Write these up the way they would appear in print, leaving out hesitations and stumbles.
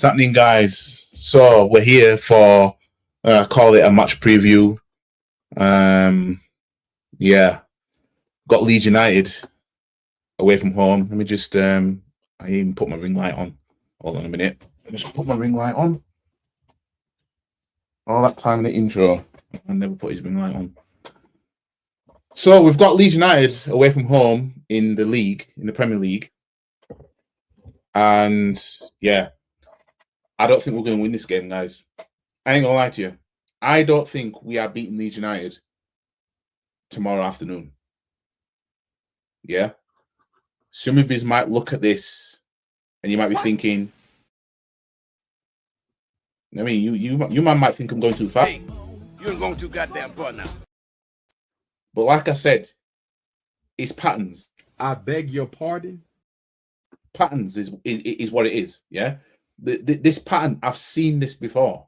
What's happening, guys? So we're here for call it a match preview. Yeah, got Leeds United away from home. Let me just I even put my ring light on. Hold on a minute. I just put my ring light on. All that time in the intro, I never put his ring light on. So we've got Leeds United away from home in the league, in the Premier League, and yeah, I don't think we're going to win this game, guys. I ain't gonna lie to you. I don't think we are beating Leeds United tomorrow afternoon. Yeah. Some of you might look at this and you might be thinking, I mean, you man might think I'm going too far. Hey, you ain't going too goddamn far now. But like I said, it's patterns. I beg your pardon? Patterns is what it is. Yeah. This pattern, I've seen this before.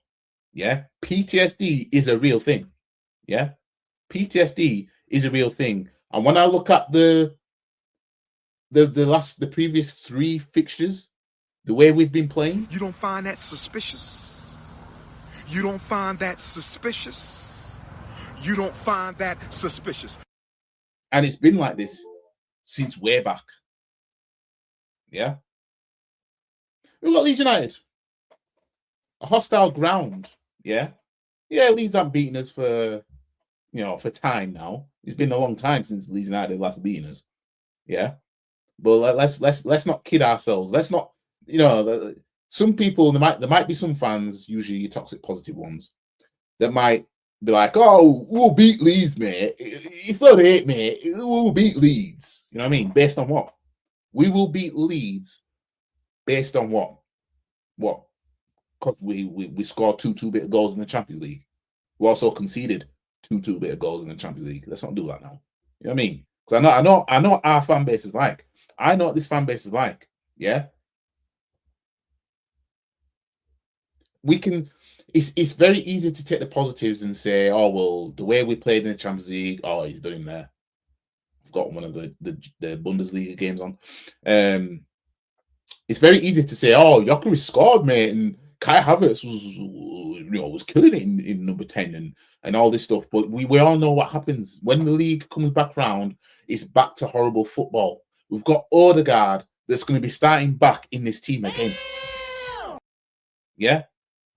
Yeah. PTSD is a real thing. Yeah. PTSD is a real thing. And when I look at the previous three fixtures, the way we've been playing, you don't find that suspicious. You don't find that suspicious. You don't find that suspicious. And it's been like this since way back. Yeah. We've got Leeds United. A hostile ground. Yeah. Yeah, Leeds haven't beaten us for time now. It's been a long time since Leeds United last beaten us. Yeah. But let's not kid ourselves. Let's not, some people, there might be some fans, usually toxic positive ones, that might be like, oh, we'll beat Leeds, mate. It's not it, mate. We'll beat Leeds. You know what I mean? Based on what? We will beat Leeds based on what? What? Because we scored two bit goals in the Champions League. We also conceded two bit goals in the Champions League. Let's not do that now. You know what I mean? Because I know what our fan base is like. I know what this fan base is like. Yeah. We can. It's very easy to take the positives and say, oh well, the way we played in the Champions League. Oh, he's doing there. I've got one of the Bundesliga games on. It's very easy to say, oh, Jokeris scored, mate, and Kai Havertz was killing it in number 10 and all this stuff. But we all know what happens when the league comes back round. It's back to horrible football. We've got Odegaard that's going to be starting back in this team again. Yeah,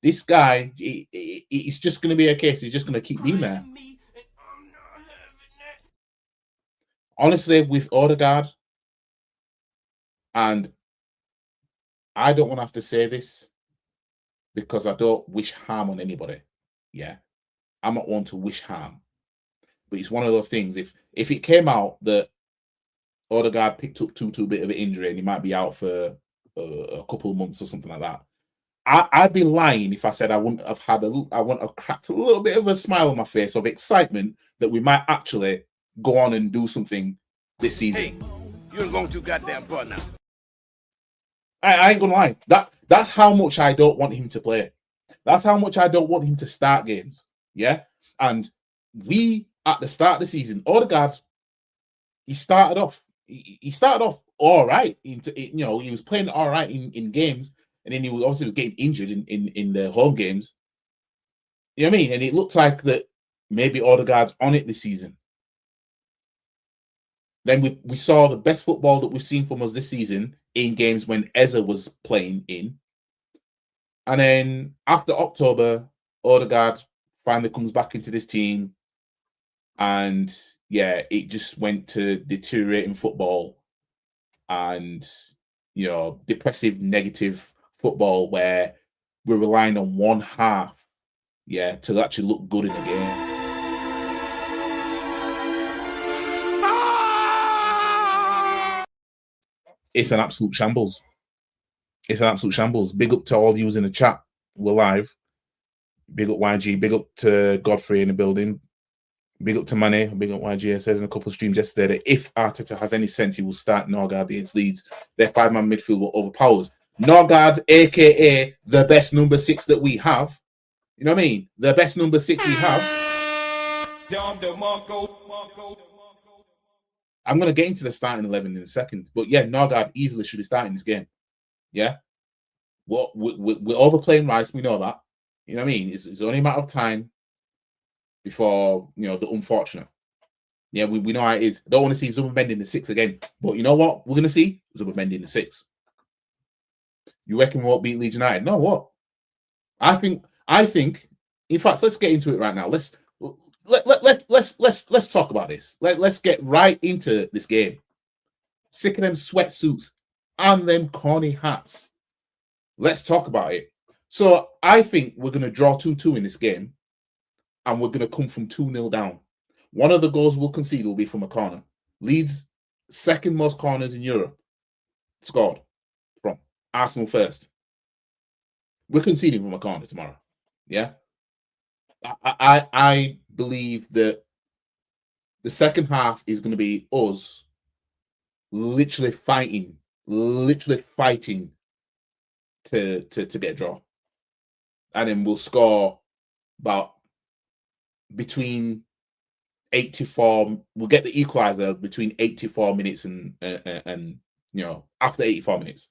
this guy, it's just going to be a case. He's just going to keep being there. Honestly, with Odegaard, and I don't want to have to say this because I don't wish harm on anybody. Yeah, I'm not one to wish harm, but it's one of those things. If it came out that Odegaard picked up too bit of an injury and he might be out for a couple of months or something like that, I'd be lying if I said I wouldn't have cracked a little bit of a smile on my face of excitement that we might actually go on and do something this season. Hey, you ain't going too goddamn far now. I ain't gonna lie. That's how much I don't want him to play. That's how much I don't want him to start games. Yeah. And we at the start of the season, Odegaard, he started off all right. He was playing all right in games, and then he was getting injured in the home games. You know what I mean? And it looked like that maybe Odegaard's on it this season. Then we saw the best football that we've seen from us this season in games when Eze was playing in. And then after October, Odegaard finally comes back into this team. And yeah, it just went to deteriorating football and, depressive, negative football where we're relying on one half, to actually look good in the game. It's an absolute shambles. It's an absolute shambles. Big up to all you in the chat. We're live. Big up YG. Big up to Godfrey in the building. Big up to Mane. Big up YG. I said in a couple of streams yesterday that if Arteta has any sense, he will start Norgard against Leeds. Their 5-man midfield will overpower. Norgard, a.k.a. the best number 6 that we have. You know what I mean? The best number 6 we have. I'm going to get into the starting 11 in a second. But yeah, Norgard easily should be starting this game. Yeah. We're overplaying Rice. We know that. You know what I mean? It's only a matter of time before, the unfortunate. Yeah, we know how it is. I don't want to see Zubermendi in the 6 again. But you know what? We're going to see Zubermendi in the 6. You reckon we won't beat Leeds United? No, what? I think. In fact, let's get into it right now. Let's talk about this. Let's get right into this game. Sick of them sweatsuits and them corny hats. Let's talk about it. So I think we're going to draw 2-2 in this game, and we're going to come from 2-0 down. One of the goals we'll concede will be from a corner. Leeds, second most corners in Europe, scored from. Arsenal first. We're conceding from a corner tomorrow. Yeah. I believe that the second half is going to be us literally fighting to get a draw. And then we'll score about between 84. We'll get the equalizer between 84 minutes and after 84 minutes.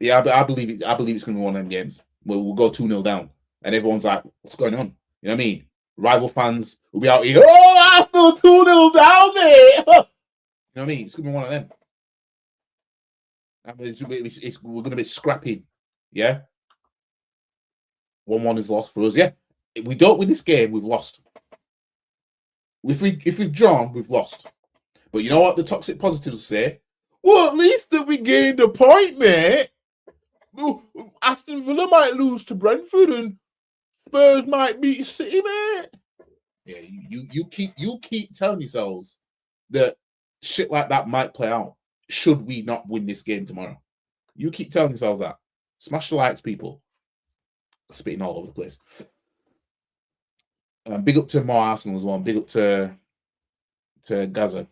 Yeah, I believe it's going to be one of them games where we'll go 2-0 down, and everyone's like, "What's going on?" You know what I mean? Rival fans will be out here. Oh, Arsenal 2-0 down there. You know what I mean? It's going to be one of them. We're going to be scrapping. Yeah. 1-1 is lost for us. Yeah. If we don't win this game, we've lost. If we've drawn, we've lost. But you know what the toxic positives say? Well, at least that we gained a point, mate. Aston Villa might lose to Brentford and Spurs might beat City, mate. Yeah, you keep telling yourselves that shit like that might play out should we not win this game tomorrow. You keep telling yourselves that. Smash the likes, people. Spitting all over the place. Big up to more Arsenal as well. Big up to Gaza.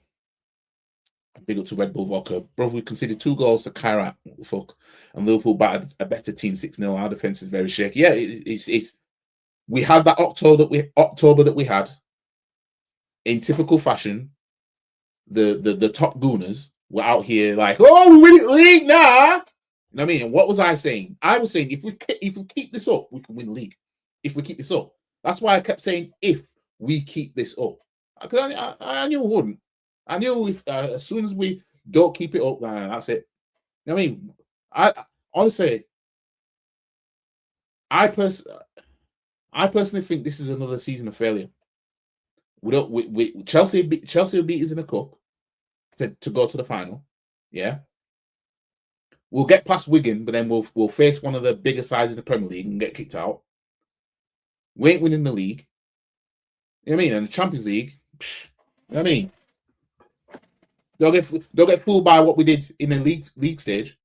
Big up to Red Bull Vodka. Bro, we conceded 2 goals to Kairat. What the fuck? And Liverpool battered a better team 6-0. Our defense is very shaky. Yeah, it's we had that October that we had. In typical fashion, the top gooners were out here like, oh, we win the league now. You know what I mean? And what was I saying? I was saying if we keep this up, we can win the league. If we keep this up. That's why I kept saying if we keep this up. Because I knew we wouldn't. I knew if as soon as we don't keep it up, that's it. I mean, I honestly, I personally think this is another season of failure. Chelsea will beat us in a cup to go to the final. Yeah, we'll get past Wigan, but then we'll face one of the bigger sides in the Premier League and get kicked out. We ain't winning the league. You know what I mean? And the Champions League, you know what I mean? They'll get fooled by what we did in the league stage.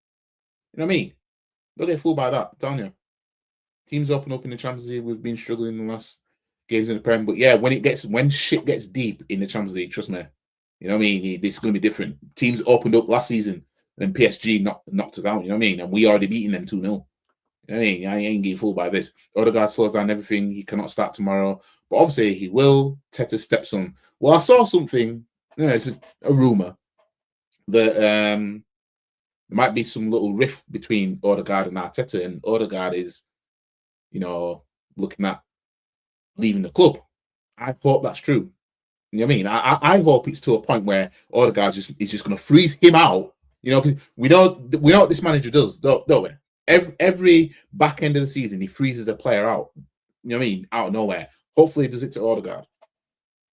You know what I mean? They'll get fooled by that, I'm telling you. Teams open up in the Champions League. We've been struggling in the last games in the Prem. But yeah, when shit gets deep in the Champions League, trust me. You know what I mean? This is going to be different. Teams opened up last season and PSG knocked us out. You know what I mean? And we already beaten them 2-0. You know what I mean? I ain't getting fooled by this. Odegaard slows down everything. He cannot start tomorrow. But obviously he will. Teta steps on. Well, I saw something. It's a rumour that there might be some little rift between Odegaard and Arteta, and Odegaard is, looking at leaving the club. I hope that's true. You know what I mean? I hope it's to a point where Odegaard is just going to freeze him out. Because we know what this manager does, don't we? Every back end of the season, he freezes a player out. You know what I mean? Out of nowhere. Hopefully, he does it to Odegaard.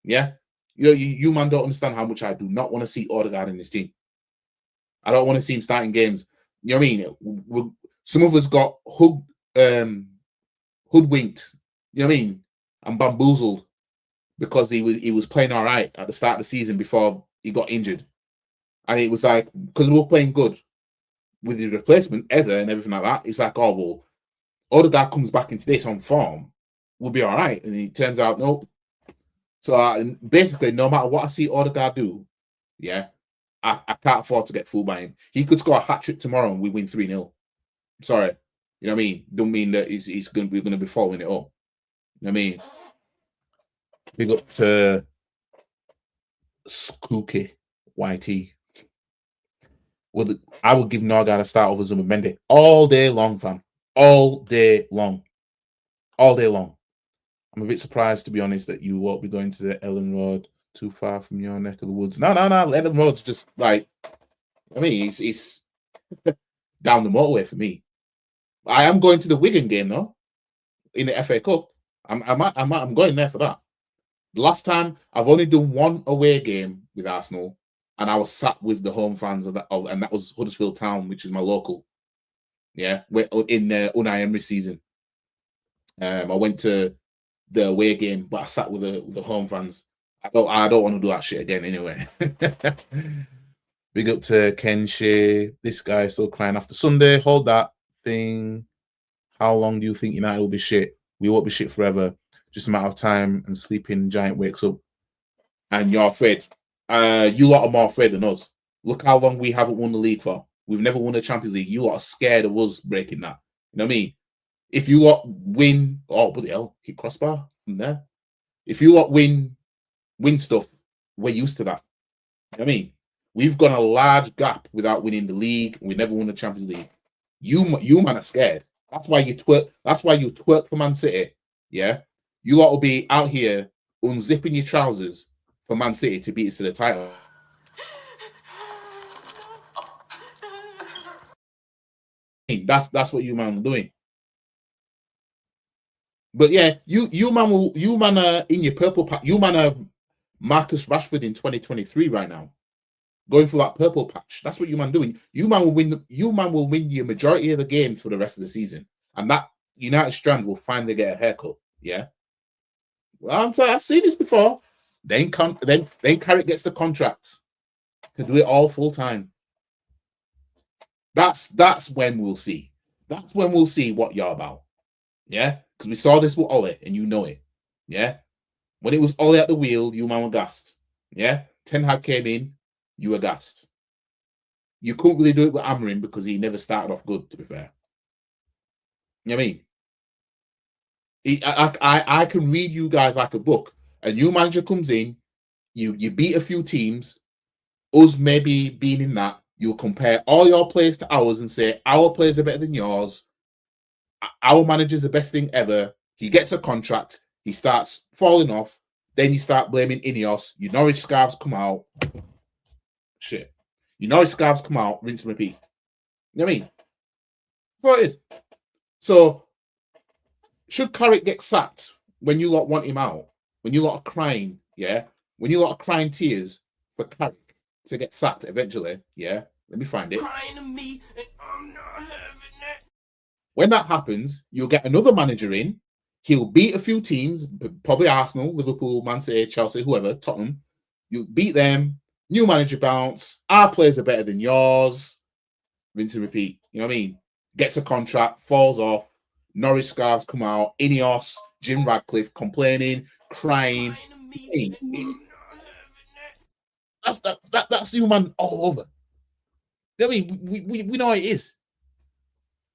Yeah? You man don't understand how much I do not want to see Odegaard in this team. I don't want to see him starting games. You know what I mean? Some of us got hoodwinked, you know what I mean, and bamboozled because he was playing all right at the start of the season before he got injured. And it was like, because we were playing good with his replacement, Eze and everything like that, it's like, oh, well, Odegaard comes back into this on form, we'll be all right. And it turns out, nope. So basically, no matter what I see Odegaard do, yeah, I can't afford to get fooled by him. He could score a hat-trick tomorrow and we win 3-0. Sorry. You know what I mean? Don't mean that we're going to be following it up. You know what I mean? Big up to Skooky YT. I would give Norgard a start over Zubimendi all day long, fam. All day long. All day long. I'm a bit surprised, to be honest, that you won't be going to the Elland Road too far from your neck of the woods. No. Elland Road's just like, I mean, it's down the motorway for me. I am going to the Wigan game though, in the FA Cup. I'm going there for that. The last time I've only done one away game with Arsenal, and I was sat with the home fans and that was Huddersfield Town, which is my local. Yeah, in Unai Emery season. I went to the away game, but I sat with the home fans. I don't want to do that shit again anyway. Big up to Ken Shea. This guy still crying after Sunday. Hold that thing. How long do you think United will be shit? We won't be shit forever. Just a matter of time, and sleeping giant wakes up. And you're afraid. You lot are more afraid than us. Look how long we haven't won the league for. We've never won the Champions League. You lot are scared of us breaking that. You know what I mean? If you lot win, oh, bloody hell, hit crossbar from there. If you lot win stuff, we're used to that. You know what I mean? We've gone a large gap without winning the league. We never won the Champions League. You man are scared. That's why you twerk. That's why you twerk for Man City. Yeah, you lot will be out here unzipping your trousers for Man City to beat us to the title. That's what you man are doing. But yeah, you man are in your purple patch. You man are Marcus Rashford in 2023 right now, going for that purple patch. That's what you man doing. You man will win. You man will win your majority of the games for the rest of the season, and that United strand will finally get a haircut. Yeah, well, I've seen this before. Then Carrick gets the contract to do it all full time. That's when we'll see. That's when we'll see what you're about. Yeah, because we saw this with Ole, and you know it. Yeah, when it was Ole at the wheel, you man were gassed. Yeah, Ten Hag came in, you were gassed. You couldn't really do it with Amorim because he never started off good, to be fair. You know what I mean? I can read you guys like a book. A new manager comes in, you beat a few teams, us maybe being in that, you'll compare all your players to ours and say, our players are better than yours. Our manager's the best thing ever. He gets a contract. He starts falling off. Then you start blaming Ineos. Your Norwich scarves come out. Shit. Your Norwich scarves come out, rinse and repeat. You know what I mean? That's what it is. So, should Carrick get sacked when you lot want him out? When you lot are crying, yeah? When you lot are crying tears for Carrick to get sacked eventually, yeah? Let me find it. Crying to me and I'm not having it. When that happens, you'll get another manager in. He'll beat a few teams, probably Arsenal, Liverpool, Man City, Chelsea, whoever, Tottenham. You'll beat them. New manager bounce. Our players are better than yours. Rinse and repeat. You know what I mean? Gets a contract, falls off. Norwich scarves come out. Ineos, Jim Radcliffe complaining, crying. That's you man all over. You know what I mean? We know how it is.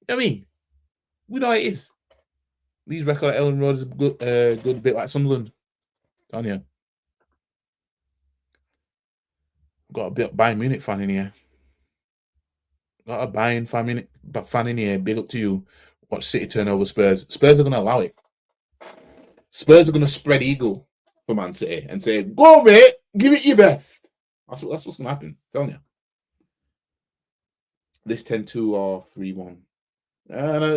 You know what I mean? We know how it is. Leeds record at Elland Road is a good bit like Sunderland. Down here. Got a bit Bayern Munich fan in here. Got a Bayern fan in here. Big up to you. Watch City turn over Spurs. Spurs are going to allow it. Spurs are going to spread eagle for Man City and say, "Go, mate, give it your best." That's what's going to happen. I'm telling you. This 10-2 or 3-1.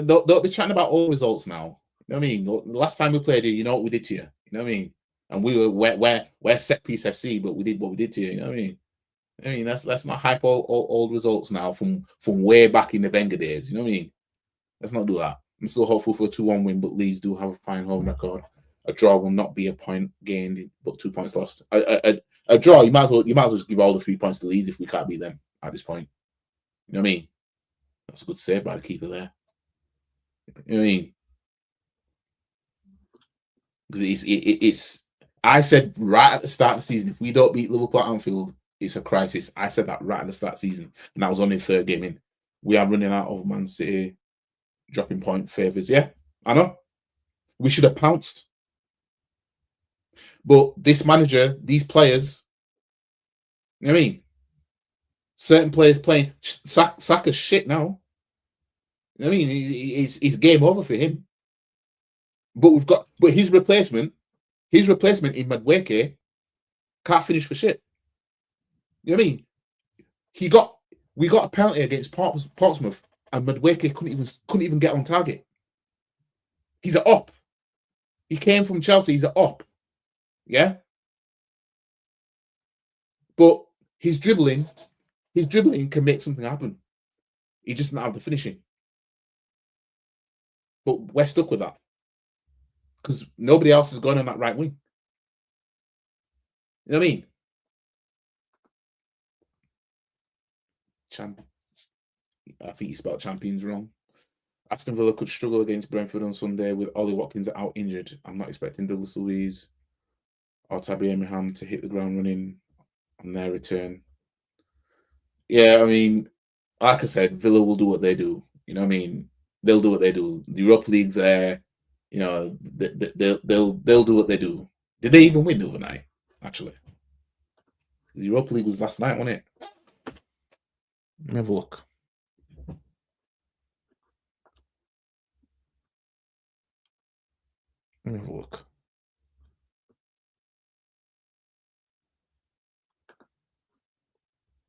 Don't be chatting about all results now. You know what I mean? The last time we played you, you know what we did to you. You know what I mean? And we're set piece FC, but we did what we did to you. You know what I mean? Let's not hype old results now from way back in the Wenger days. You know what I mean? Let's not do that. I'm still hopeful for a 2-1 win, but Leeds do have a fine home record. A draw will not be a point gained, but 2 points lost. A draw, you might as well just give all the 3 points to Leeds if we can't beat them at this point. You know what I mean? That's a good save by the keeper there. You know what I mean? Because it's I said right at the start of the season, if we don't beat Liverpool at Anfield, it's a crisis. I said that right at the start of the season, and that was only the third game in. We are running out of Man City dropping point favours. Yeah, I know. We should have pounced. But this manager, these players, you know what I mean? Certain players playing Saka's shit now. You know what I mean? It's game over for him. But his replacement in Madueke can't finish for shit. You know what I mean? We got a penalty against Portsmouth, and Madueke couldn't even get on target. He's an op. He came from Chelsea. He's an op. Yeah. But his dribbling can make something happen. He just doesn't have the finishing. But we're stuck with that because nobody else is going on that right wing. You know what I mean? I think he spelled champions wrong. Aston Villa could struggle against Brentford on Sunday with Ollie Watkins out injured. I'm not expecting Douglas Luiz or Tabby Abraham to hit the ground running on their return. Yeah, I mean, like I said, Villa will do what they do. You know what I mean? They'll do what they do. The Europa League there, you know, they'll do what they do. Did they even win the other night? Actually, the Europa League was last night, wasn't it? Let me have a look. Let me have a look.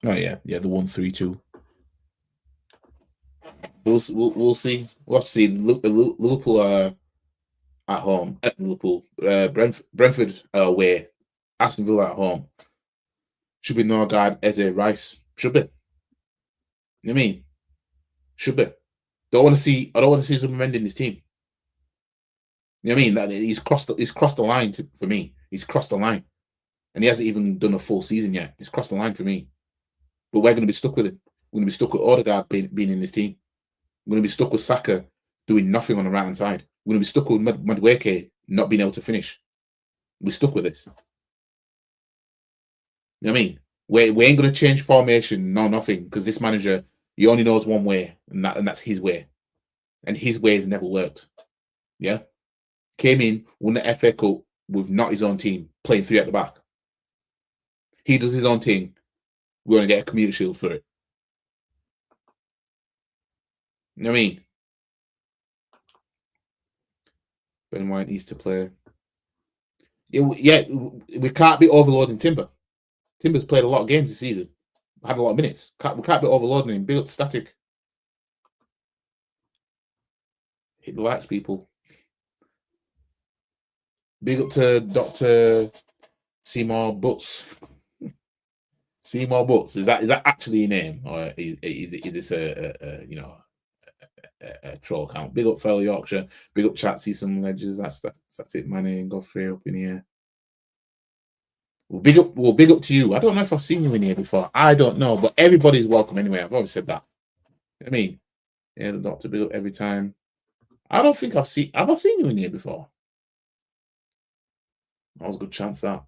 Oh yeah, the 1-3-2. We'll see. We'll have to see. Liverpool are at home. Liverpool, Brentford away. Aston Villa at home. Should be Norgard, Eze, Rice. Should be. You know what I mean? Should be. I don't want to see Zubimendi in this team. You know what I mean? He's crossed the line for me. He's crossed the line, and he hasn't even done a full season yet. He's crossed the line for me. But we're going to be stuck with it. We're going to be stuck with Odegaard being in this team. We're going to be stuck with Saka doing nothing on the right hand side. We're going to be stuck with Madueke not being able to finish. We're stuck with this. You know what I mean? We ain't going to change formation, no nothing, because this manager, he only knows one way, and that's his way. And his way has never worked. Yeah? Came in, won the FA Cup with not his own team, playing three at the back. He does his own thing. We're going to get a Community Shield for it. You know what I mean? Ben White needs to play. Yeah, we can't be overloading Timber. Timber's played a lot of games this season. Had a lot of minutes. We can't be overloading him. Big up Static. Hit the lights, people. Big up to Dr. Seymour Butts. Seymour Butts. Is that actually your name, or is this a troll account? Big up fellow Yorkshire. Big up Chatsy, some ledgers. That's it. My name, Godfrey, up in here. Big up to you. I don't know if I've seen you in here before. I don't know, but everybody's welcome anyway. I've always said that. I mean, yeah, the doctor big up every time. I don't think have I seen you in here before? That was a good chance that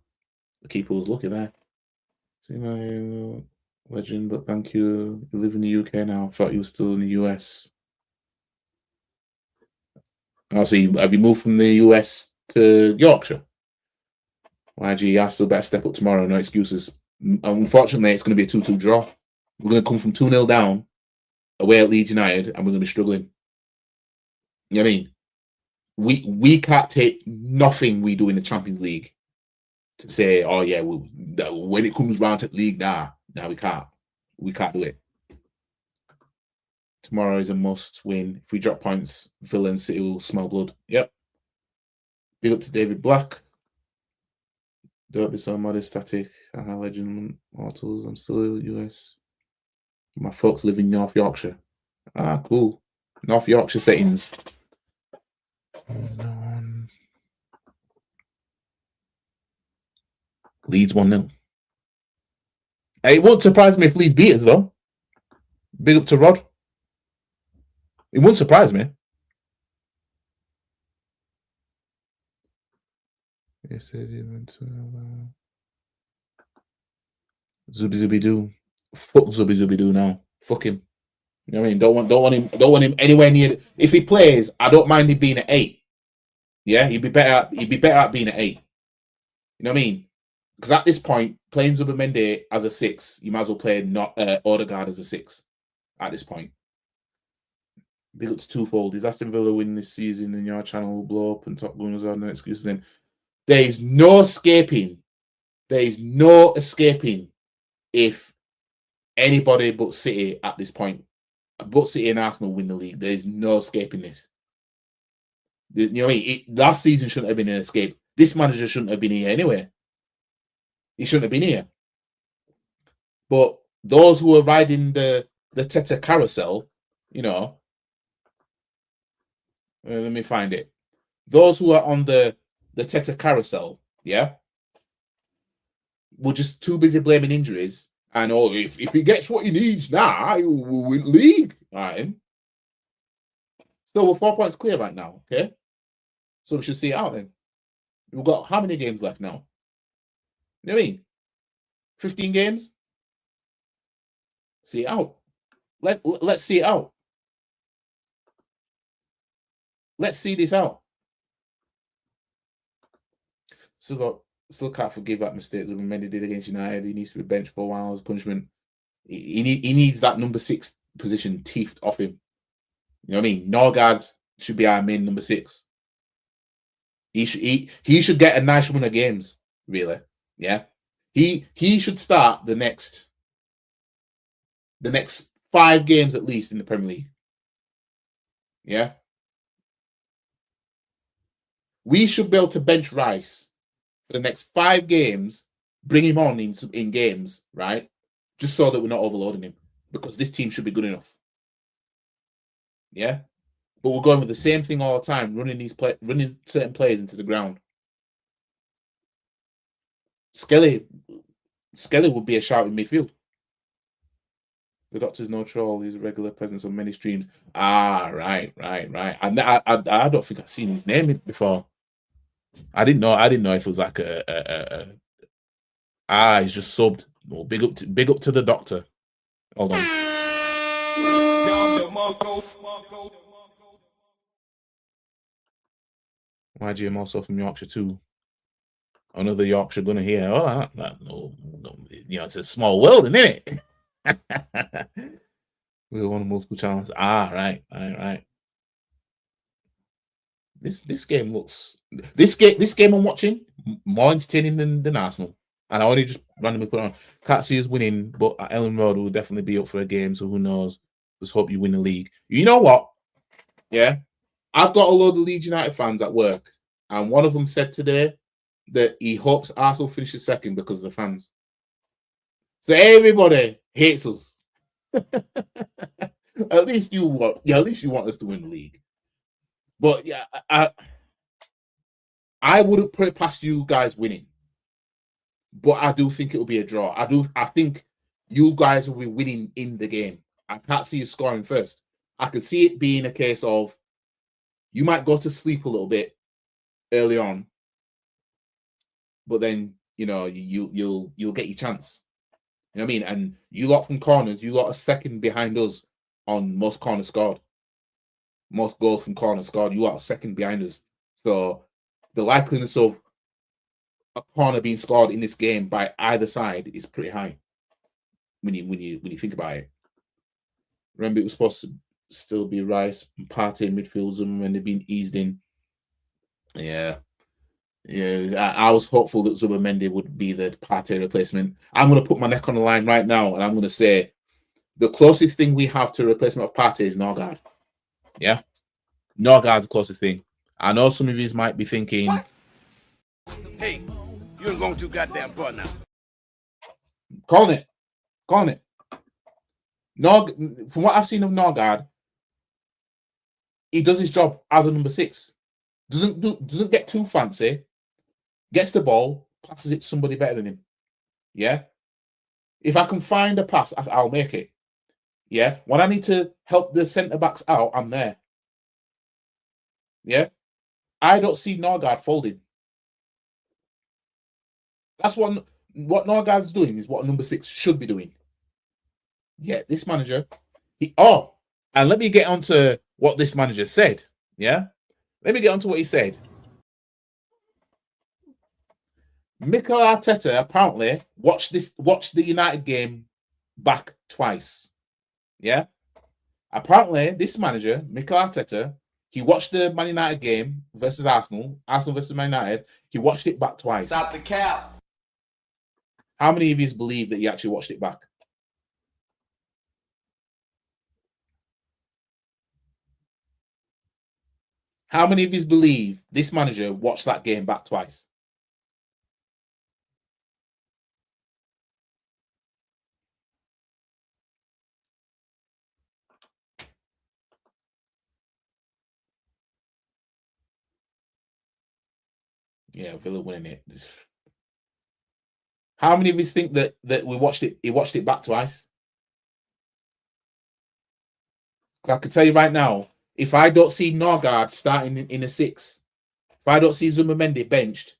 the keeper was lucky there. See my legend, but thank you. You live in the UK now. Thought you were still in the US. Also, have you moved from the US to Yorkshire? YG, I still better step up tomorrow. No excuses. Unfortunately, it's going to be a 2-2 draw. We're going to come from 2-0 down away at Leeds United, and we're going to be struggling. You know what I mean? We can't take nothing we do in the Champions League to say, oh yeah, when it comes round to the league, nah, we can't. We can't do it. Tomorrow is a must win. If we drop points, Villa and City will smell blood. Yep. Big up to David Black. Don't be so modest, Static. Legend Mortals. I'm still in the US. My folks live in North Yorkshire. Ah, cool. North Yorkshire settings. Leeds 1-0. It won't surprise me if Leeds beat us, though. Big up to Rod. It wouldn't surprise me. Yes, they went to Zubi Doo. Fuck Zubi Doo now. Fuck him. You know what I mean? Don't want him anywhere near. If he plays, I don't mind him being at 8. Yeah, he'd be better at being at 8. You know what I mean? Because at this point, playing Zubimendi as a 6, you might as well play not Odegaard as a 6 at this point. Big up to twofold. Is Aston Villa winning this season and your channel will blow up and Top Gunners are no excuses then? There is no escaping. There is no escaping if anybody but City at this point, but City and Arsenal win the league. There is no escaping this. You know what I mean? Last season shouldn't have been an escape. This manager shouldn't have been here anyway. He shouldn't have been here. But those who are riding the Teta carousel, you know, let me find it. Those who are on the Teta carousel, yeah, were just too busy blaming injuries. And if he gets what he needs now, he will win the league. All right. So we're 4 points clear right now, okay? So we should see it out then. We've got how many games left now? You know what I mean? 15 games? See it out. Let's see it out. Let's see this out. Still can't forgive that mistake that Mendy did against United. He needs to be benched for a while as punishment. He needs that number 6 position teethed off him. You know what I mean? Norgard should be our main number 6. He should get a nice run of games, really. Yeah. He should start the next 5 games at least in the Premier League. Yeah. We should be able to bench Rice for the next 5 games, bring him on in games, right? Just so that we're not overloading him, because this team should be good enough. Yeah, but we're going with the same thing all the time, running certain players into the ground. Skelly would be a shout in midfield. The Doctor's no troll. He's a regular presence on many streams. Ah, right. I don't think I've seen his name before. I didn't know if it was like he's just subbed. Well, big up to the Doctor. Hold on. YGM also from Yorkshire too. Another Yorkshire gonna hear. Oh, no, you know, it's a small world, isn't it? We're on multiple channels. Ah, right. This game I'm watching more entertaining than Arsenal, and I only just randomly put it on. Can't see us winning, but at Elland Road will definitely be up for a game. So who knows? Just hope you win the league. You know what? Yeah, I've got a load of Leeds United fans at work, and one of them said today that he hopes Arsenal finishes second because of the fans. So everybody hates us. At least you want us to win the league. But yeah, I wouldn't put it past you guys winning. But I do think it'll be a draw. I think you guys will be winning in the game. I can't see you scoring first. I can see it being a case of you might go to sleep a little bit early on, but then you know you'll get your chance. You know what I mean? And you lot from corners, you lot are second behind us on most corners scored. Most goals from corners scored. You lot are second behind us. So the likeliness of a corner being scored in this game by either side is pretty high when you think about it. Remember, it was supposed to still be Rice and Partey midfields when they've been eased in. Yeah. I was hopeful that Zubimendi would be the Partey replacement. I'm going to put my neck on the line right now, and I'm going to say the closest thing we have to a replacement of Partey is Norgard. Yeah, Norgard's the closest thing. I know some of you might be thinking, Hey, you ain't going too goddamn far now. calling it. From what I've seen of Norgard, he does his job as a number 6. Doesn't get too fancy. Gets the ball, passes it to somebody better than him. Yeah. If I can find a pass, I'll make it. Yeah. When I need to help the centre backs out, I'm there. Yeah. I don't see Norgard folding. That's what Norgard's doing is what number 6 should be doing. Yeah, this manager. And let me get on to what this manager said. Yeah. Let me get on to what he said. Mikel Arteta apparently watched the United game back twice. Yeah. Apparently, this manager, Mikel Arteta, he watched the Man United game versus Arsenal versus Man United. He watched it back twice. Stop the cap. How many of you believe that he actually watched it back? How many of you believe this manager watched that game back twice? Yeah, Villa winning it. How many of you think that we watched it? He watched it back twice. I can tell you right now, if I don't see Norgard starting in a 6, if I don't see Zubimendi benched,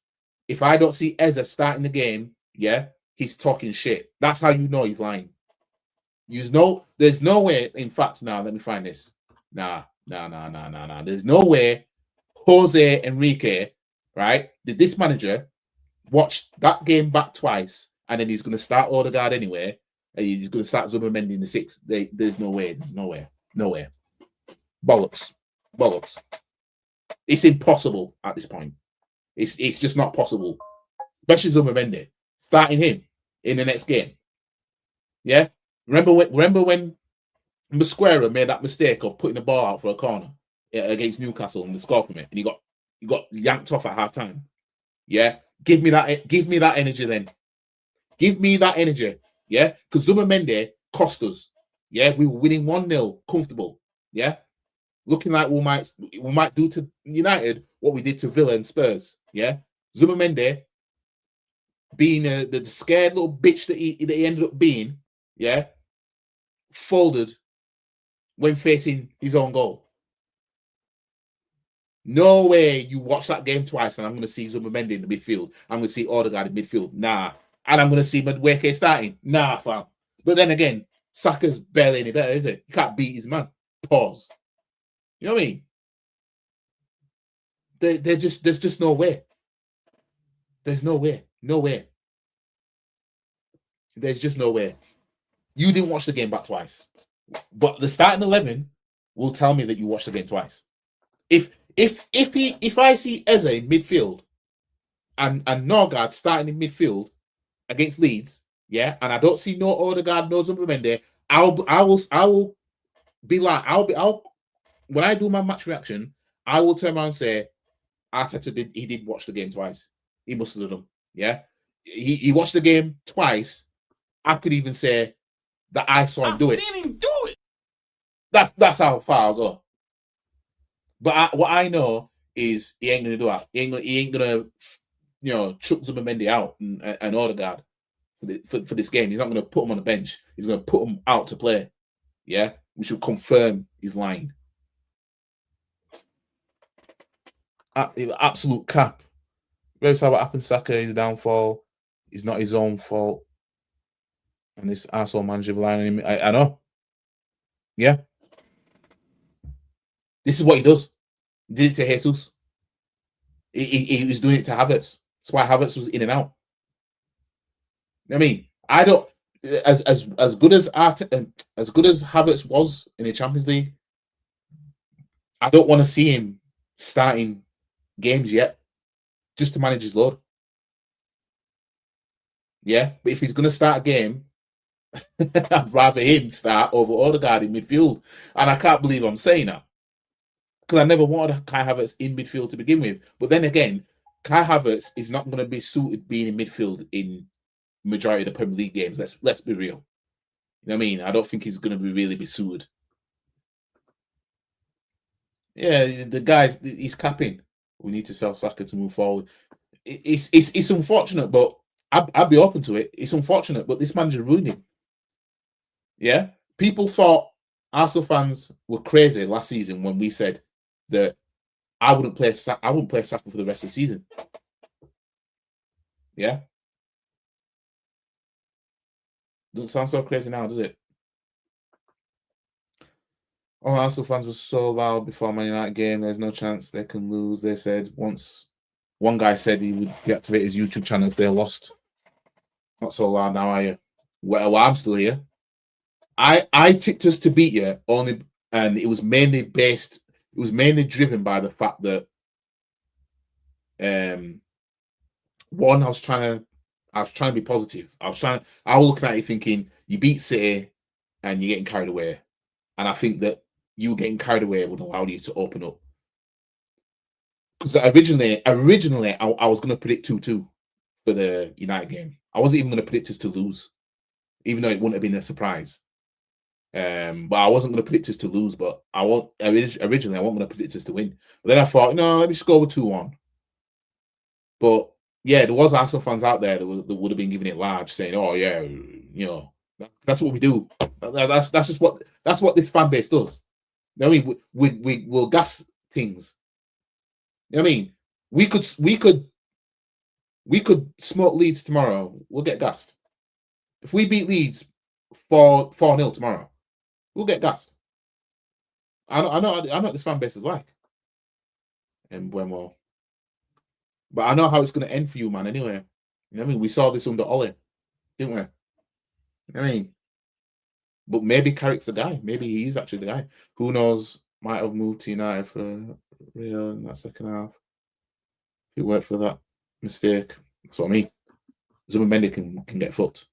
if I don't see Eza starting the game, yeah, he's talking shit. That's how you know he's lying. There's no way. In fact, now let me find this. Nah. There's no way Jose Enrique, right? Did this manager watch that game back twice and then he's going to start Odegaard anyway? And he's going to start Zubimendi in the 6. There's no way. There's no way. No way. Bollocks. It's impossible at this point. It's just not possible. Especially Zubimendi. Starting him in the next game. Yeah? Remember when Mosquera made that mistake of putting the ball out for a corner against Newcastle and the score from it, and he got yanked off at half time. Yeah? Give me that energy then. Give me that energy. Yeah? Because Zubimendi cost us. Yeah, we were winning 1-0, comfortable. Yeah, looking like we might do to United what we did to Villa and Spurs. Yeah, Zubimendi being the scared little bitch that he ended up being. Yeah, folded when facing his own goal. No way you watch that game twice and I'm going to see Zubimendi in the midfield. I'm going to see Odegaard in midfield. Nah, and I'm going to see Madueke starting. Nah, fam. But then again, Saka's barely any better, is it? You can't beat his man. Pause. You know what I mean? There's just no way. There's no way. No way. There's just no way. You didn't watch the game back twice. But the starting 11 will tell me that you watched the game twice. If I see Eze in midfield and Norgard starting in midfield against Leeds, yeah, and I don't see no Odegaard, no Zubimendi, I will be like, when I do my match reaction, I will turn around and say, Arteta did watch the game twice. He must have done. Yeah, he watched the game twice. I could even say that I saw him do it. I've seen him do it. That's how far I'll go. But what I know is he ain't gonna do that. He ain't gonna chuck Zubimendi out and Odegaard for this game. He's not gonna put him on the bench. He's gonna put him out to play. Yeah, we should confirm he's lying. Absolute cap. Very sad what happened to Saka, his downfall. It's not his own fault. And this asshole manager relying on him. I know. Yeah. This is what he does. He did it to Jesus. He was doing it to Havertz. That's why Havertz was in and out. I mean, I don't as good as Havertz was in the Champions League, I don't want to see him starting games yet, just to manage his load. Yeah, but if he's going to start a game, I'd rather him start over Odegaard in midfield. And I can't believe I'm saying that, because I never wanted Kai Havertz in midfield to begin with. But then again, Kai Havertz is not going to be suited being in midfield in majority of the Premier League games. Let's be real. You know what I mean? I don't think he's going to really be suited. Yeah, the guys, he's capping. We need to sell Saka to move forward. It's unfortunate, but I'd be open to it. It's unfortunate, but this manager ruined him. Yeah, people thought Arsenal fans were crazy last season when we said that I wouldn't play Saka for the rest of the season. Yeah, doesn't sound so crazy now, does it? All Arsenal fans were so loud before Man United game. There's no chance they can lose. They said once One guy said he would deactivate his YouTube channel if they lost. Not so loud now, are you? Well, I'm still here. I tipped us to beat you only, and it was mainly driven by the fact that one, I was trying to be positive. I was looking at you thinking you beat City and you're getting carried away. And I think that you getting carried away would allow you to open up. Because originally I was going to predict 2-2 for the United game. I wasn't even going to predict us to lose, even though it wouldn't have been a surprise. But I wasn't going to predict us to lose. But originally I wasn't going to predict us to win. But then I thought, no, let me just go with 2-1. But yeah, there was Arsenal fans out there that would have been giving it large, saying, "Oh yeah, you know, that's what we do. That's what this fan base does." I mean, we'll gas things. I mean, we could smoke Leeds tomorrow. We'll get gassed. If we beat Leeds 4-0 tomorrow, we'll get gassed. I know what this fan base is like. And Buemo. But I know how it's going to end for you, man, anyway. You know what I mean? We saw this under Ole, didn't we? You know what I mean? But maybe Carrick's the guy. Maybe he's actually the guy. Who knows? Might have moved to United for real in that second half. If it weren't for that mistake. That's what I mean. Zubimendi can get fucked.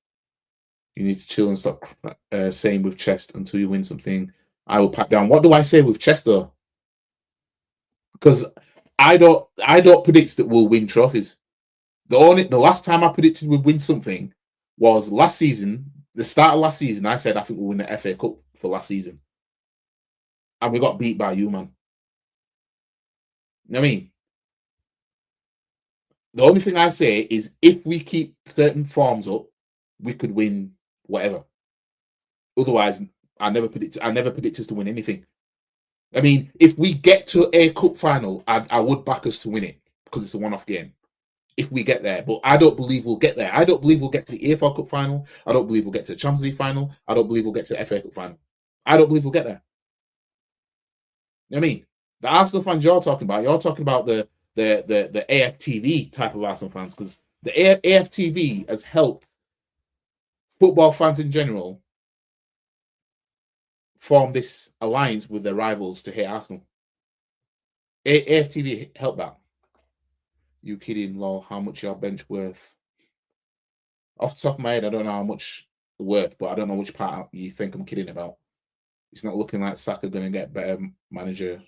You need to chill and stop saying with chest until you win something. I will pack down. What do I say with chest, though? Because I don't predict that we'll win trophies. The last time I predicted we'd win something was last season. The start of last season, I said I think we'll win the FA Cup for last season, and we got beat by you, man. You know what I mean? The only thing I say is if we keep certain forms up, we could win whatever. Otherwise, I never predict us to win anything. I mean, if we get to a cup final, I would back us to win it because it's a one-off game. If we get there, but I don't believe we'll get there. I don't believe we'll get to the EFL Cup final. I don't believe we'll get to the Champions League final. I don't believe we'll get to the FA Cup final. I don't believe we'll get there. You know what I mean? The Arsenal fans you're talking about the AFTV type of Arsenal fans, because the AFTV has helped football fans in general form this alliance with their rivals to hate Arsenal. AFTV helped that. You kidding, lol? How much your bench worth? Off the top of my head, I don't know how much worth, but I don't know which part you think I'm kidding about. It's not looking like Saka going to get better manager.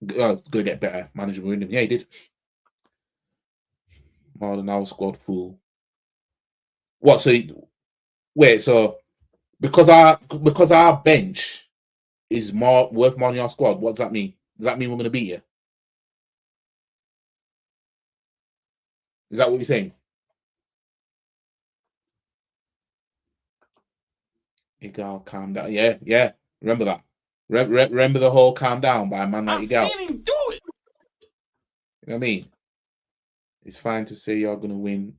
Going to get better manager ruined him. Yeah, he did. More than our squad full. What? So wait. So because our bench is worth more than your squad, what does that mean? Does that mean we're going to beat you? Is that what you're saying? Igal, calm down. Yeah. Remember that. Remember the whole calm down by a man like Igal. I've seen him do it. You know what I mean? It's fine to say you're going to win.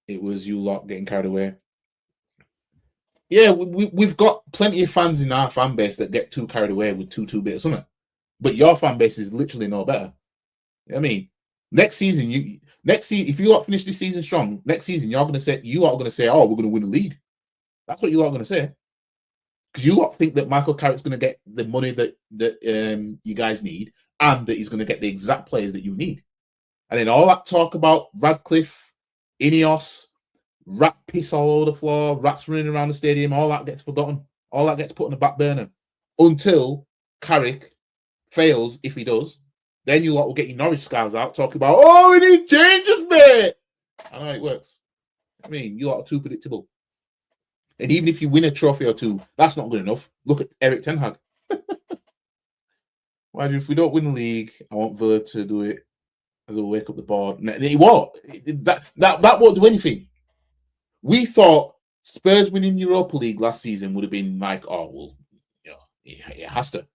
It was you lot getting carried away. Yeah, we've got plenty of fans in our fan base that get too carried away with 2-2 bit of something. But your fan base is literally no better. You know what I mean? Next season, if you lot finish this season strong, next season you are going to say, oh, we're going to win the league. That's what you lot are going to say. Because you lot think that Michael Carrick's going to get the money that you guys need, and that he's going to get the exact players that you need. And then all that talk about Radcliffe, Ineos, rat piss all over the floor, rats running around the stadium, all that gets forgotten. All that gets put on the back burner until Carrick fails, if he does. Then you lot will get your Norwich scars out talking about, oh, we need changes, mate. I know how it works. I mean, you lot are too predictable. And even if you win a trophy or two, that's not good enough. Look at Eric Ten Hag. Why if we don't win the league, I want Villa to do it as a wake up the board. It won't. That won't do anything. We thought Spurs winning Europa League last season would have been like, oh, well, you know, it has to.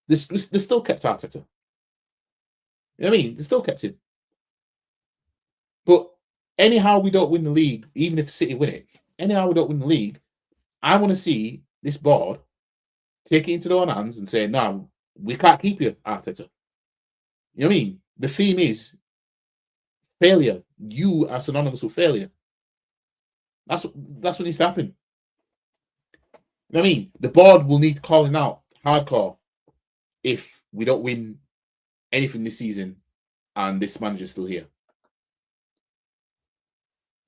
They still kept Arteta. You know what I mean? They still kept him. But anyhow, we don't win the league, even if City win it. Anyhow, we don't win the league. I want to see this board take it into their own hands and say, no, we can't keep you, Arteta. You know what I mean? The theme is failure. You are synonymous with failure. That's what needs to happen. You know what I mean? The board will need calling out hardcore if we don't win anything this season and this manager's still here.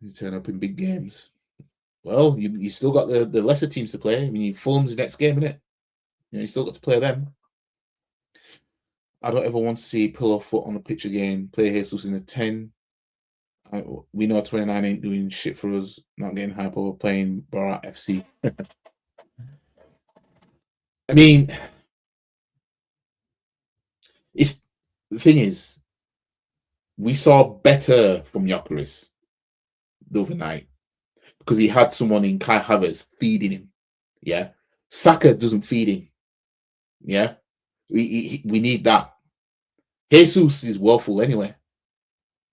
You turn up in big games. Well, you still got the lesser teams to play. I mean, Fulham's the next game, innit? You still got to play them. I don't ever want to see pull off foot on the pitch again. Play Jesus in the 10. We know 29 ain't doing shit for us. Not getting hype over playing Barat FC. I mean, the thing is, we saw better from Gyökeres the other night because he had someone in Kai Havertz feeding him. Yeah, Saka doesn't feed him. Yeah, we need that. Jesus is woeful anyway.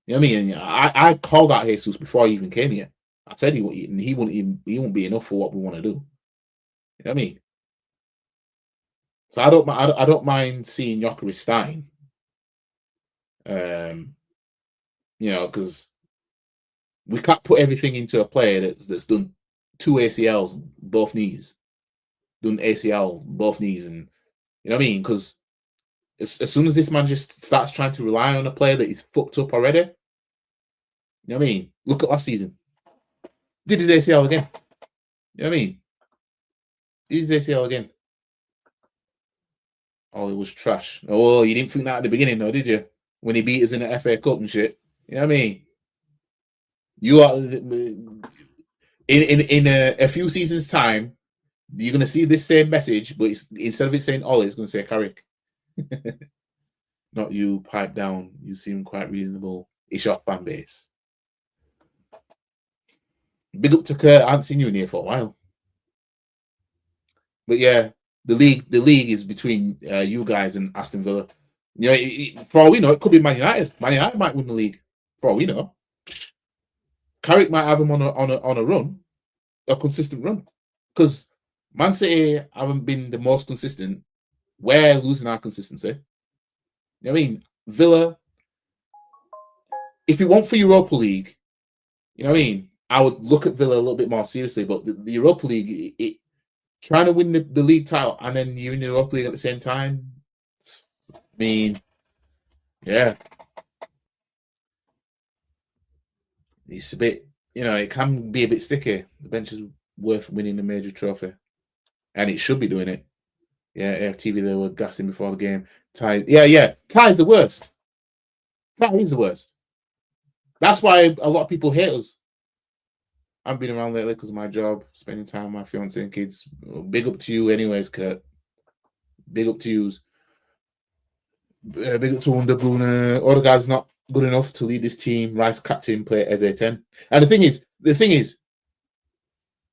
You know what I mean? I called out Jesus before he even came here. I said he won't be enough for what we want to do. You know what I mean? So I don't mind seeing Gyökeres starting. You know, because we can't put everything into a player that's done 2 ACLs, both knees, done ACL, both knees, and you know what I mean? Because as soon as this man just starts trying to rely on a player that is fucked up already, you know what I mean? Look at last season. Did his ACL again. You know what I mean? Did his ACL again. Oh, it was trash. Oh, you didn't think that at the beginning, though, did you? When he beat us in the FA Cup and shit. You know what I mean? You are in a few seasons' time, you're gonna see this same message, but instead of it saying Ollie, it's gonna say Carrick. Not you, pipe down. You seem quite reasonable. It's your fan base. Big up to Kurt. I haven't seen you in here for a while. But yeah, the league is between you guys and Aston Villa. You know, for all we know, it could be Man United. Man United might win the league. For all we know, Carrick might have him on a run, a consistent run, because Man City haven't been the most consistent. We're losing our consistency. You know what I mean? Villa, if it weren't for Europa League, you know what I mean? I would look at Villa a little bit more seriously. But the Europa League, trying to win the league title and then you're in the Europa League at the same time, I mean, yeah. It's a bit, you know, it can be a bit sticky. The bench is worth winning a major trophy. And it should be doing it. Yeah, AFTV, they were gassing before the game. Ty, yeah. Ty's the worst. Ty is the worst. That's why a lot of people hate us. I've been around lately because of my job, spending time with my fiance and kids. Big up to you anyways, Kurt. Big up to you. Big up to Underguna. Odegaard's not good enough to lead this team. Rice captain, play as A10. And the thing is,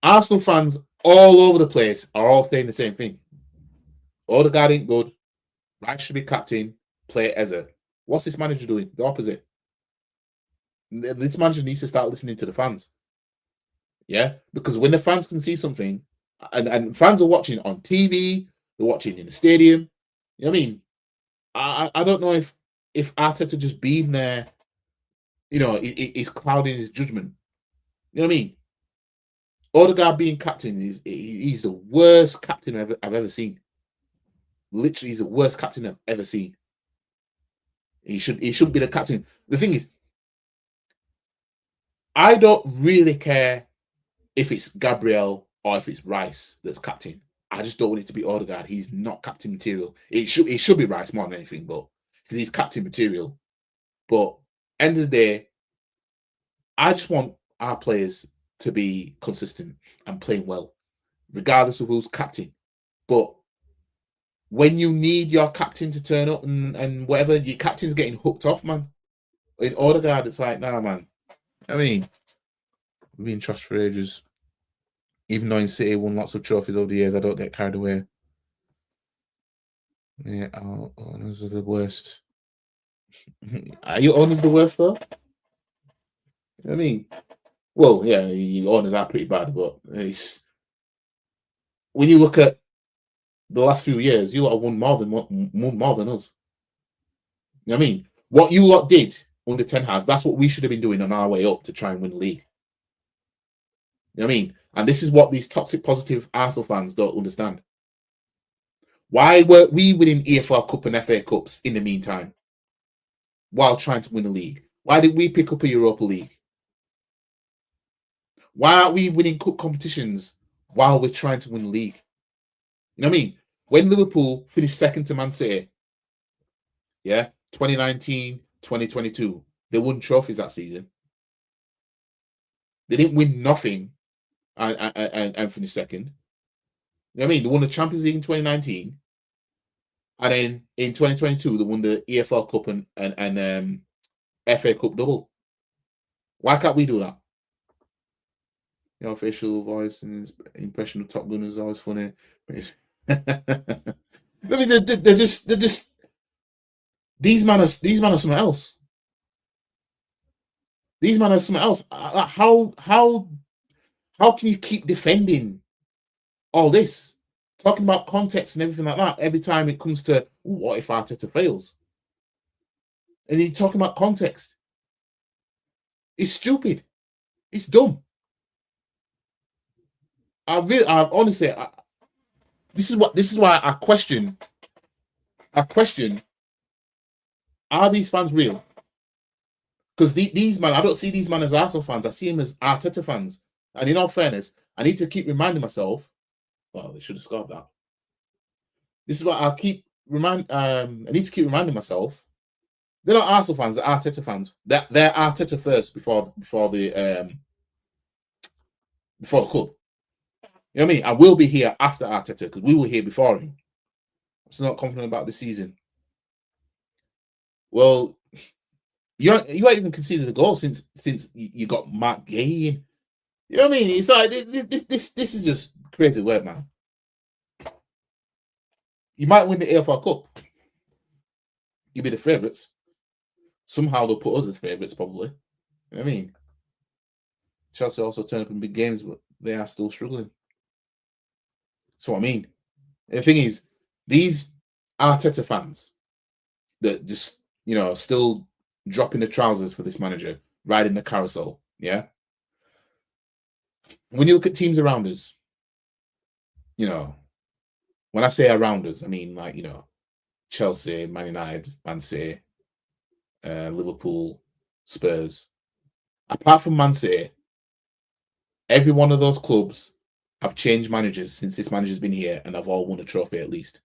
Arsenal fans all over the place are all saying the same thing. Odegaard ain't good. Rice should be captain, play Eze. What's this manager doing? The opposite. This manager needs to start listening to the fans. Yeah? Because when the fans can see something, and fans are watching on TV, they're watching in the stadium, you know what I mean? I don't know if Arteta just being there, you know, is clouding his judgment. You know what I mean? Odegaard being captain he's the worst captain I've ever seen. Literally, he's the worst captain I've ever seen. He shouldn't be the captain. The thing is, I don't really care if it's Gabriel or if it's Rice that's captain. I just don't want it to be Odegaard. He's not captain material. It should be Rice more than anything, but because he's captain material. But end of the day, I just want our players to be consistent and playing well, regardless of who's captain. But when you need your captain to turn up and whatever, your captain's getting hooked off, man. In Odegaard, it's like, nah, man. I mean, we've been trashed for ages. Even though in City won lots of trophies over the years, I don't get carried away. Yeah, owners are the worst. Are your owners the worst, though? You know what I mean? Well, yeah, your owners are pretty bad, but it's when you look at the last few years, you lot have won more than us. You know what I mean? What you lot did under Ten Hag. That's what we should have been doing on our way up to try and win the league. You know what I mean? And this is what these toxic positive Arsenal fans don't understand. Why were we winning EFL Cup and FA Cups in the meantime while trying to win the league? Why did we pick up a Europa League? Why aren't we winning cup competitions while we're trying to win the league? You know what I mean? When Liverpool finished second to Man City, 2019, 2022, they won trophies that season. They didn't win nothing and finish second. You know what I mean? They won the Champions League in 2019. And then in 2022, they won the EFL Cup and FA Cup double. Why can't we do that? Your official voice and impression of Top Gun is always funny. I mean, they're just these men are something else. These men are something else. How can you keep defending all this, talking about context and everything like that every time it comes to what if Arteta fails? And you're talking about context. It's stupid. It's dumb. Honestly, this is why I question. Are these fans real? Because these man, I don't see these men as Arsenal fans. I see them as Arteta fans. And in all fairness, I need to keep reminding myself. Well, they should have scored that. This is what I need to keep reminding myself. They're not Arsenal fans. They're Arteta fans. They're Arteta first before the club. You know what I mean? I will be here after Arteta because we were here before him. I'm still not confident about this season. Well, you ain't even conceded a goal since you got Mark Gay in. You know what I mean? It's like this is just creative work, man. You might win the AFL Cup. You'll be the favourites. Somehow they'll put us as favourites, probably. You know what I mean? Chelsea also turn up in big games, but they are still struggling. That's what I mean. The thing is, these Arteta fans that just, still dropping the trousers for this manager, riding the carousel, yeah? When you look at teams around us, when I say around us, I mean like, Chelsea, Man United, Man City, Liverpool, Spurs. Apart from Man City, every one of those clubs have changed managers since this manager's been here and have all won a trophy at least.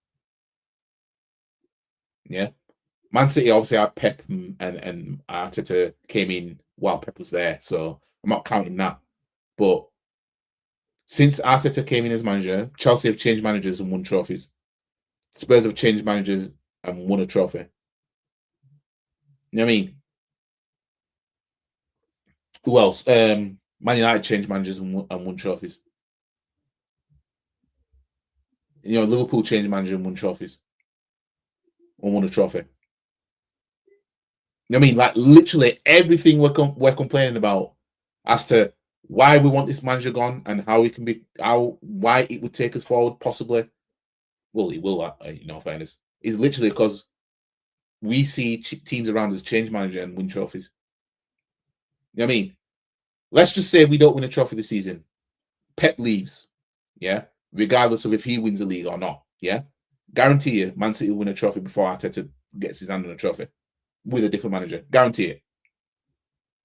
Yeah. Man City obviously had Pep and Arteta came in while Pep was there, so I'm not counting that. But since Arteta came in as manager, Chelsea have changed managers and won trophies. Spurs have changed managers and won a trophy. You know what I mean? Who else? Man United changed managers and won trophies. Liverpool changed manager and won trophies. Or won a trophy. You know what I mean? Like literally everything we're complaining about as to why we want this manager gone and how it can be, why it would take us forward, possibly. Well, it will, fairness. Is literally because we see teams around us change manager and win trophies. You know what I mean? Let's just say we don't win a trophy this season. Pep leaves, yeah? Regardless of if he wins the league or not, yeah? Guarantee you, Man City will win a trophy before Arteta gets his hand on a trophy with a different manager. Guarantee it.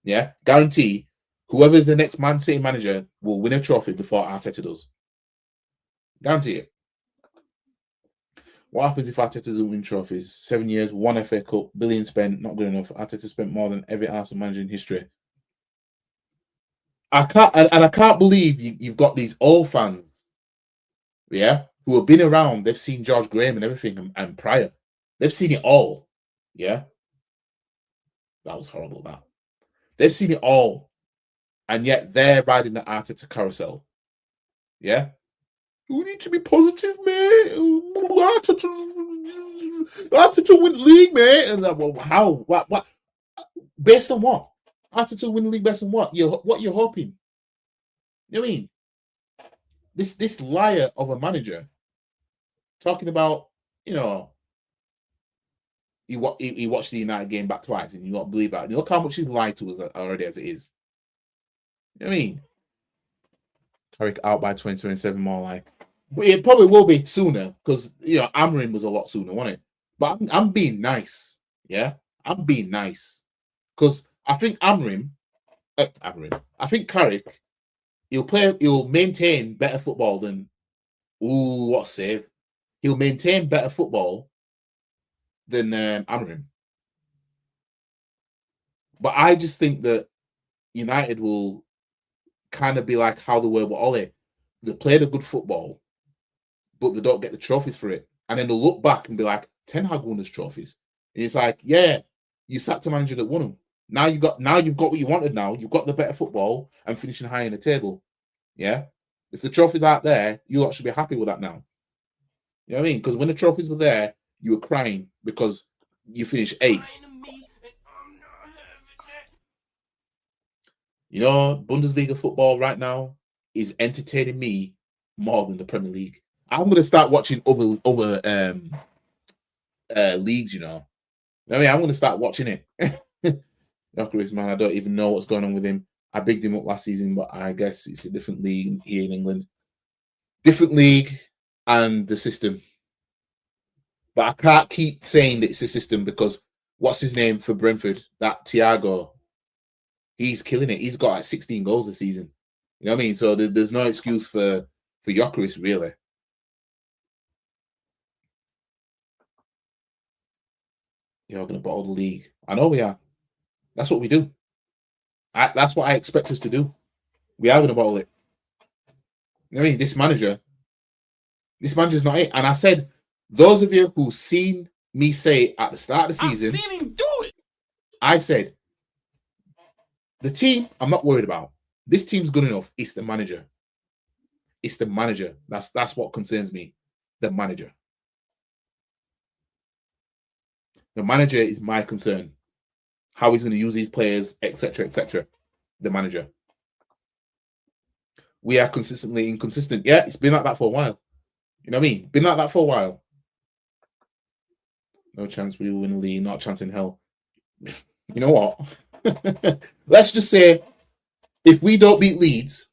Yeah? Guarantee whoever is the next Man City manager will win a trophy before Arteta does. Guarantee it. What happens if Arteta doesn't win trophies? 7 years, 1 FA Cup, billion spent, not good enough. Arteta spent more than every Arsenal manager in history. I can't believe you've got these old fans, yeah, who have been around. They've seen George Graham and everything and prior. They've seen it all, yeah. That was horrible, that. They've seen it all. And yet they're riding the Arteta carousel, yeah. We need to be positive, man. Arteta win the league, man. And well, how? What? Based on what? Arteta win the league based on what? What you're hoping? You know what I mean? This liar of a manager talking about, he watched the United game back twice, and you don't believe that. And look how much he's lied to us already as it is. You know what I mean? Carrick out by 2027, more like. But it probably will be sooner because Amorim was a lot sooner, wasn't it? But I'm being nice, yeah. I'm being nice because I think I think Carrick, he'll maintain better football than. Ooh, what a save! He'll maintain better football than Amorim. But I just think that United will kind of be like how they were with Ole. They play the good football, but they don't get the trophies for it. And then they'll look back and be like, Ten Hag won us trophies. And it's like, yeah, you sacked a manager that won them. Now you've got what you wanted now. You've got the better football and finishing high in the table. Yeah? If the trophies aren't there, you lot should be happy with that now. You know what I mean? Because when the trophies were there, you were crying because you finished 8th. You know, Bundesliga football right now is entertaining me more than the Premier League. I'm going to start watching other leagues, you know. I mean, I'm going to start watching it. Jokeris, man, I don't even know what's going on with him. I bigged him up last season, but I guess it's a different league here in England. Different league and the system. But I can't keep saying that it's a system because what's his name for Brentford? That Thiago. He's killing it. He's got like 16 goals this season. You know what I mean? So there's no excuse for Jokeris, really. You're going to bottle the league. I know we are. That's what we do. That's what I expect us to do. We are going to bottle it. You know what I mean? This manager's not it. And I said, those of you who've seen me say at the start of the season, I've seen him do it. I said, the team I'm not worried about. This team's good enough. It's the manager. It's the manager. That's what concerns me. The manager. The manager is my concern. How he's going to use these players, etc., etc. The manager. We are consistently inconsistent. Yeah, it's been like that for a while. You know what I mean? Been like that for a while. No chance we will win the league. Not a chance in hell. You know what? Let's just say if we don't beat Leeds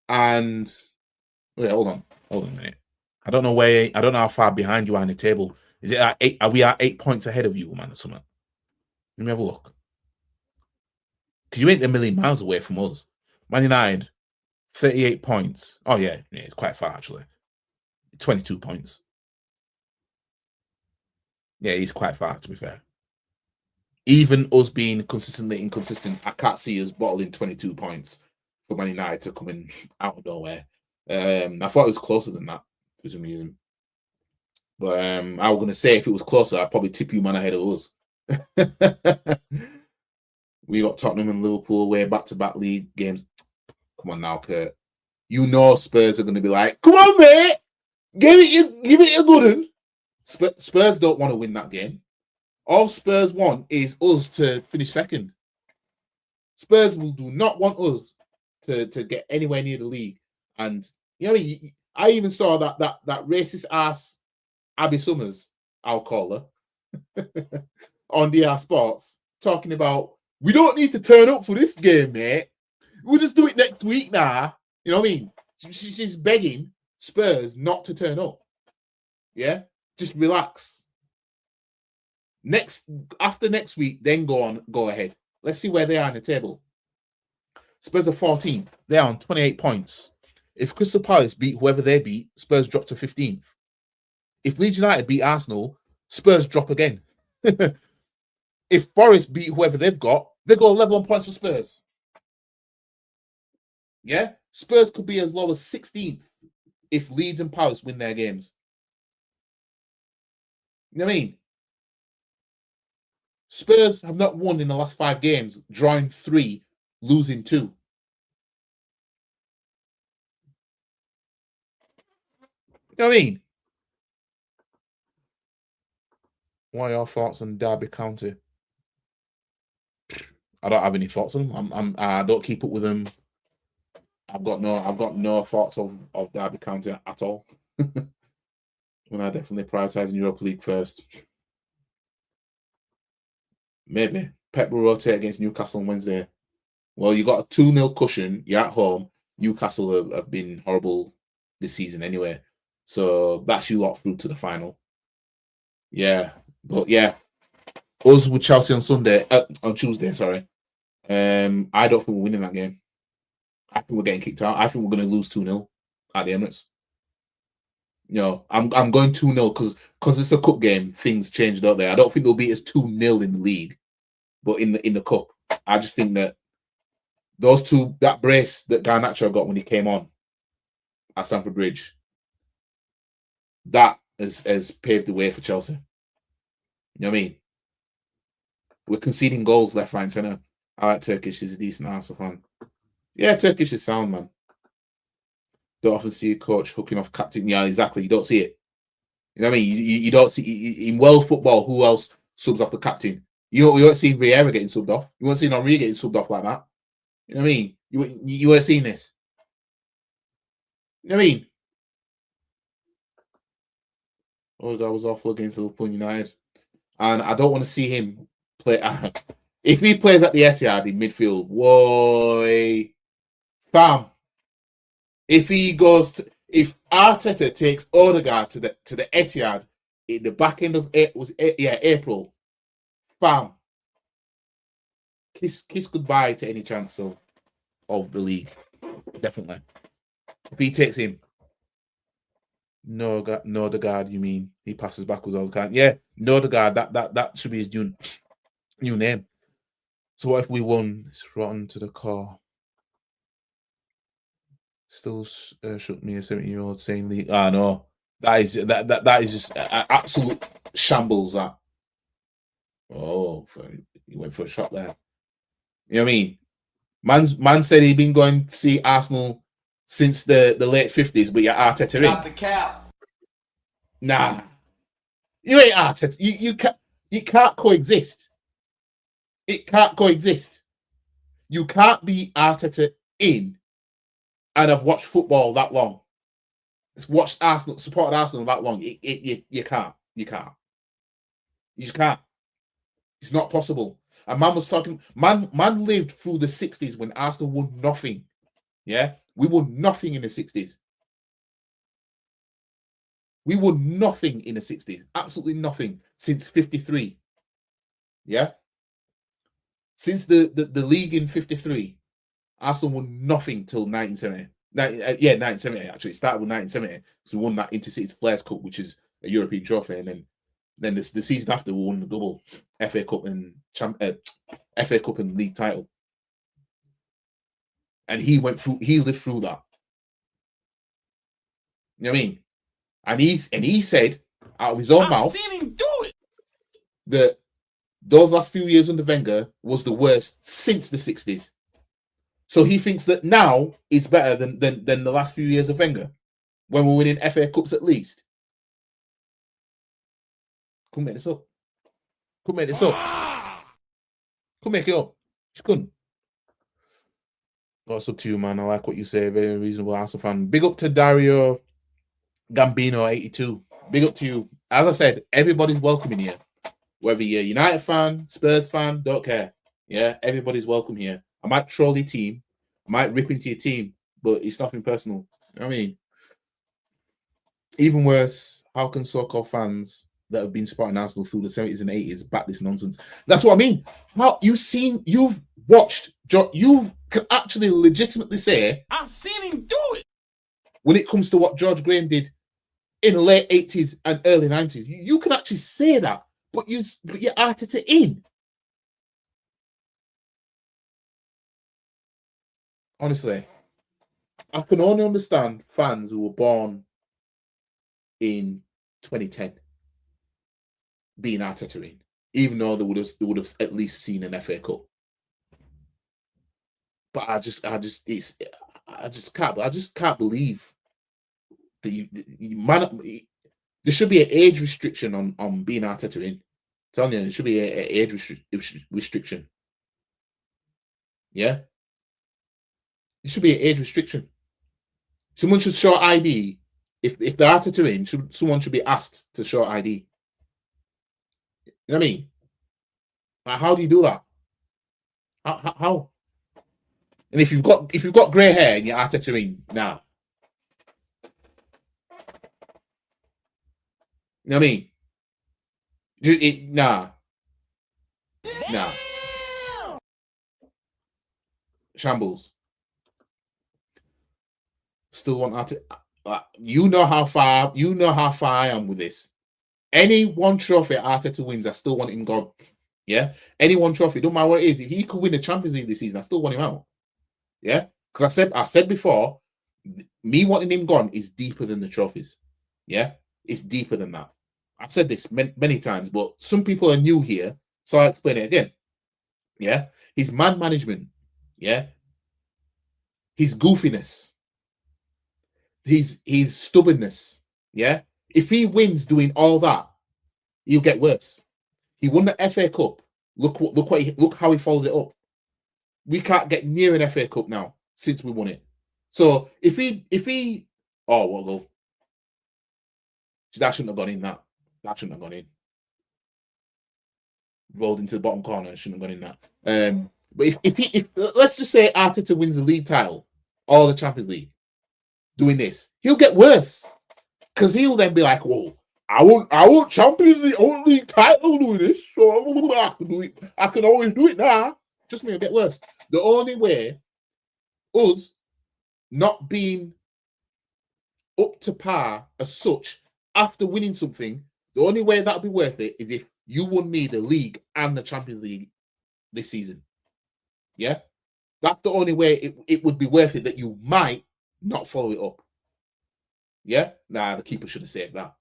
and wait, hold on a minute. I don't know how far behind you are in the table. Is it at 8? Are we at 8 points ahead of you, man, or something? Let me have a look. Because you ain't a million miles away from us. Man United, 38 points. Oh, yeah, it's quite far, actually. 22 points. Yeah, he's quite far, to be fair. Even us being consistently inconsistent, I can't see us bottling 22 points for Man United to come in out of nowhere. I thought it was closer than that for some reason. But I was going to say if it was closer, I'd probably tip you man ahead of us. We got Tottenham and Liverpool away back-to-back league games. Come on now, Kurt. You know Spurs are going to be like, come on, mate. Give it a good one. Spurs don't want to win that game. All Spurs want is us to finish second. Spurs do not want us to get anywhere near the league. And you know, I even saw that racist ass Abby Summers, I'll call her, on DR Sports, talking about we don't need to turn up for this game, mate. We'll just do it next week now. You know what I mean? She's begging Spurs not to turn up. Yeah, just relax. After next week, then go ahead. Let's see where they are in the table. Spurs are 14th. They're on 28 points. If Crystal Palace beat whoever they beat, Spurs drop to 15th. If Leeds United beat Arsenal, Spurs drop again. If Forest beat whoever they've got, they go level on points for Spurs. Yeah? Spurs could be as low as 16th if Leeds and Palace win their games. You know what I mean? Spurs have not won in the last 5 games, drawing 3, losing 2. You know what I mean? What are your thoughts on Derby County? I don't have any thoughts on them. I don't keep up with them. I've got no thoughts of Derby County at all. When I definitely prioritise in Europa League first. Maybe. Pep will rotate against Newcastle on Wednesday. Well, you got a 2-0 cushion. You're at home. Newcastle have been horrible this season anyway. So that's you lot through to the final. Yeah. But yeah. Us with Chelsea on Tuesday, sorry. I don't think we're winning that game. I think we're getting kicked out. I think we're going to lose 2-0 at the Emirates. You know, I'm going 2-0 because it's a cup game. Things change, don't they? I don't think they'll beat us 2-0 in the league, but in the cup, I just think that that brace that Garnacho got when he came on at Stamford Bridge, that has paved the way for Chelsea. You know what I mean? We're conceding goals left, right, and centre. I like Turkish. He's a decent Arsenal fan. Yeah, Turkish is sound, man. Don't often see a coach hooking off captain. Yeah, exactly. You don't see it. You know what I mean? You don't see in world football. Who else subs off the captain? You won't see Vieira getting subbed off. You won't see Henry getting subbed off like that. You know what I mean? You weren't seeing this. You know what I mean? Oh, that was awful against Liverpool United, and I don't want to see him play. If he plays at the Etihad in midfield, whoa, fam. If Arteta takes Odegaard to the Etihad in the back end of April, bam, kiss goodbye to any chance of the league. Definitely. If he takes him, no Odegaard, you mean he passes backwards all the time? Yeah, no Odegaard. That should be his new name. So what if we won? It's rotten to the core. Still shook me a 70-year-old saying league. No, that is just absolute shambles. That. Oh, he went for a shot there. You know what I mean? Man said he'd been going to see Arsenal since the late 50s, but you're Arteta in. Got the cap. Nah, you ain't Arteta. You can't coexist. It can't coexist. You can't be Arteta in and have watched football that long. It's watched Arsenal, supported Arsenal that long. You can't. You just can't. It's not possible. And man was talking. Man lived through the 60s when Arsenal won nothing. Yeah, we won nothing in the 60s. We won nothing in the 60s. Absolutely nothing since 53. Yeah. Since the league in 53, Arsenal won nothing till 1970. 1970 actually. It started with 1970. So we won that Intercities Flares Cup, which is a European trophy, and then the season after we won the double FA Cup and FA Cup and league title. And he lived through that. You know what I mean? And he said out of his own mouth, seen him do it. That those last few years under Wenger was the worst since the 60s. So he thinks that now is better than the last few years of Wenger, when we're winning FA Cups at least. Couldn't make this up. Couldn't make it up. Just couldn't. What's up to you, man? I like what you say. Very reasonable Arsenal fan. Big up to Dario Gambino 82. Big up to you. As I said, everybody's welcome in here. Whether you're a United fan, Spurs fan, don't care. Yeah, everybody's welcome here. I might troll your team. I might rip into your team, but it's nothing personal. You know what I mean? Even worse, how can so-called fans that have been supporting Arsenal through the 70s and 80s back this nonsense? That's what I mean. You've watched, you can actually legitimately say, I've seen him do it. When it comes to what George Graham did in the late 80s and early 90s, you can actually say that, but you're Arteta in. Honestly, I can only understand fans who were born in 2010 being Arteta in, even though they would have at least seen an FA Cup. But I just can't believe that there should be an age restriction on being Arteta in. I'm telling you, there should be an age restriction. Yeah. It should be an age restriction. Someone should show ID. If they're Arteta in, someone should be asked to show ID. You know what I mean? Like, how do you do that? How? And if you've got grey hair and you're Arteta in, nah. You know what I mean? Nah. Shambles. Still want Arteta. You know how far I am with this. Any one trophy Arteta wins, I still want him gone. Yeah? Any one trophy, don't matter what it is. If he could win the Champions League this season, I still want him out. Yeah? Because I said before, me wanting him gone is deeper than the trophies. Yeah? It's deeper than that. I've said this many times, but some people are new here, so I'll explain it again. Yeah? His man management. Yeah? His goofiness. His stubbornness. Yeah? If he wins doing all that, he'll get worse. He won the FA Cup. Look how he followed it up. We can't get near an FA Cup now since we won it. So if he what goal? That shouldn't have gone in. That shouldn't have gone in. Rolled into the bottom corner. Shouldn't have gone in that. But if let's just say Arteta wins the league title or the Champions League, doing this, he'll get worse because he'll then be like, "Whoa, I want Champions League, I want league title doing this, so I can do it. I can always do it now." Just me, it'll get worse. The only way us not being up to par as such after winning something, the only way that'll be worth it is if you won me the league and the Champions League this season. Yeah? That's the only way it would be worth it, that you might not follow it up. Yeah? Nah, the keeper should have saved that.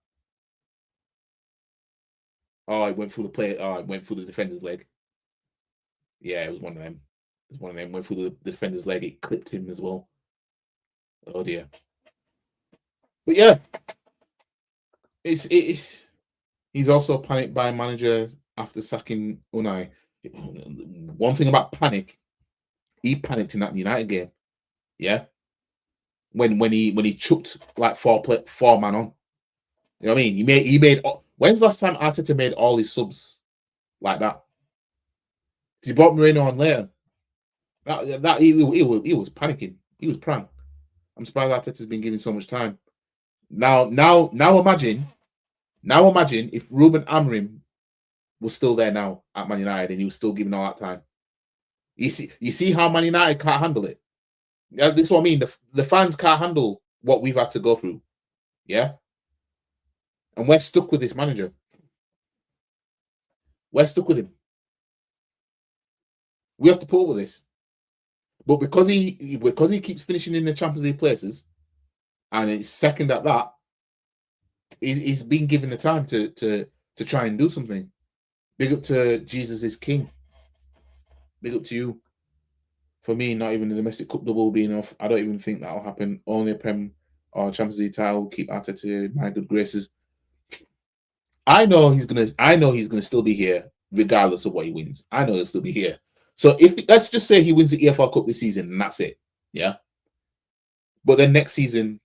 Oh, it went through the play. Oh, it went through the defender's leg. Yeah, it was one of them. It was one of them. Went through the defender's leg. It clipped him as well. Oh dear. But yeah, it's he's also panicked by manager after sacking Unai. One thing about panic, he panicked in that United game. Yeah, when he chucked like four man on. You know what I mean? He made. When's the last time Arteta made all his subs like that? He brought Moreno on later. That he was panicking. He was prang. I'm surprised Arteta's been given so much time. Now imagine if Ruben Amorim was still there now at Man United and he was still given all that time. You see how Man United can't handle it. Yeah, this is what I mean. The fans can't handle what we've had to go through. Yeah, and we're stuck with this manager. We're stuck with him. We have to put up with this. But because he keeps finishing in the Champions League places, and it's second at that, he's been given the time to try and do something. Big up to Jesus is King. Big up to you. For me, not even the domestic cup double will be enough. I don't even think that'll happen. Only a Prem or Champions League title keep Arteta in my good graces. I know he's gonna still be here regardless of what he wins. I know he'll still be here. So if let's just say he wins the EFL Cup this season and that's it, yeah. But then next season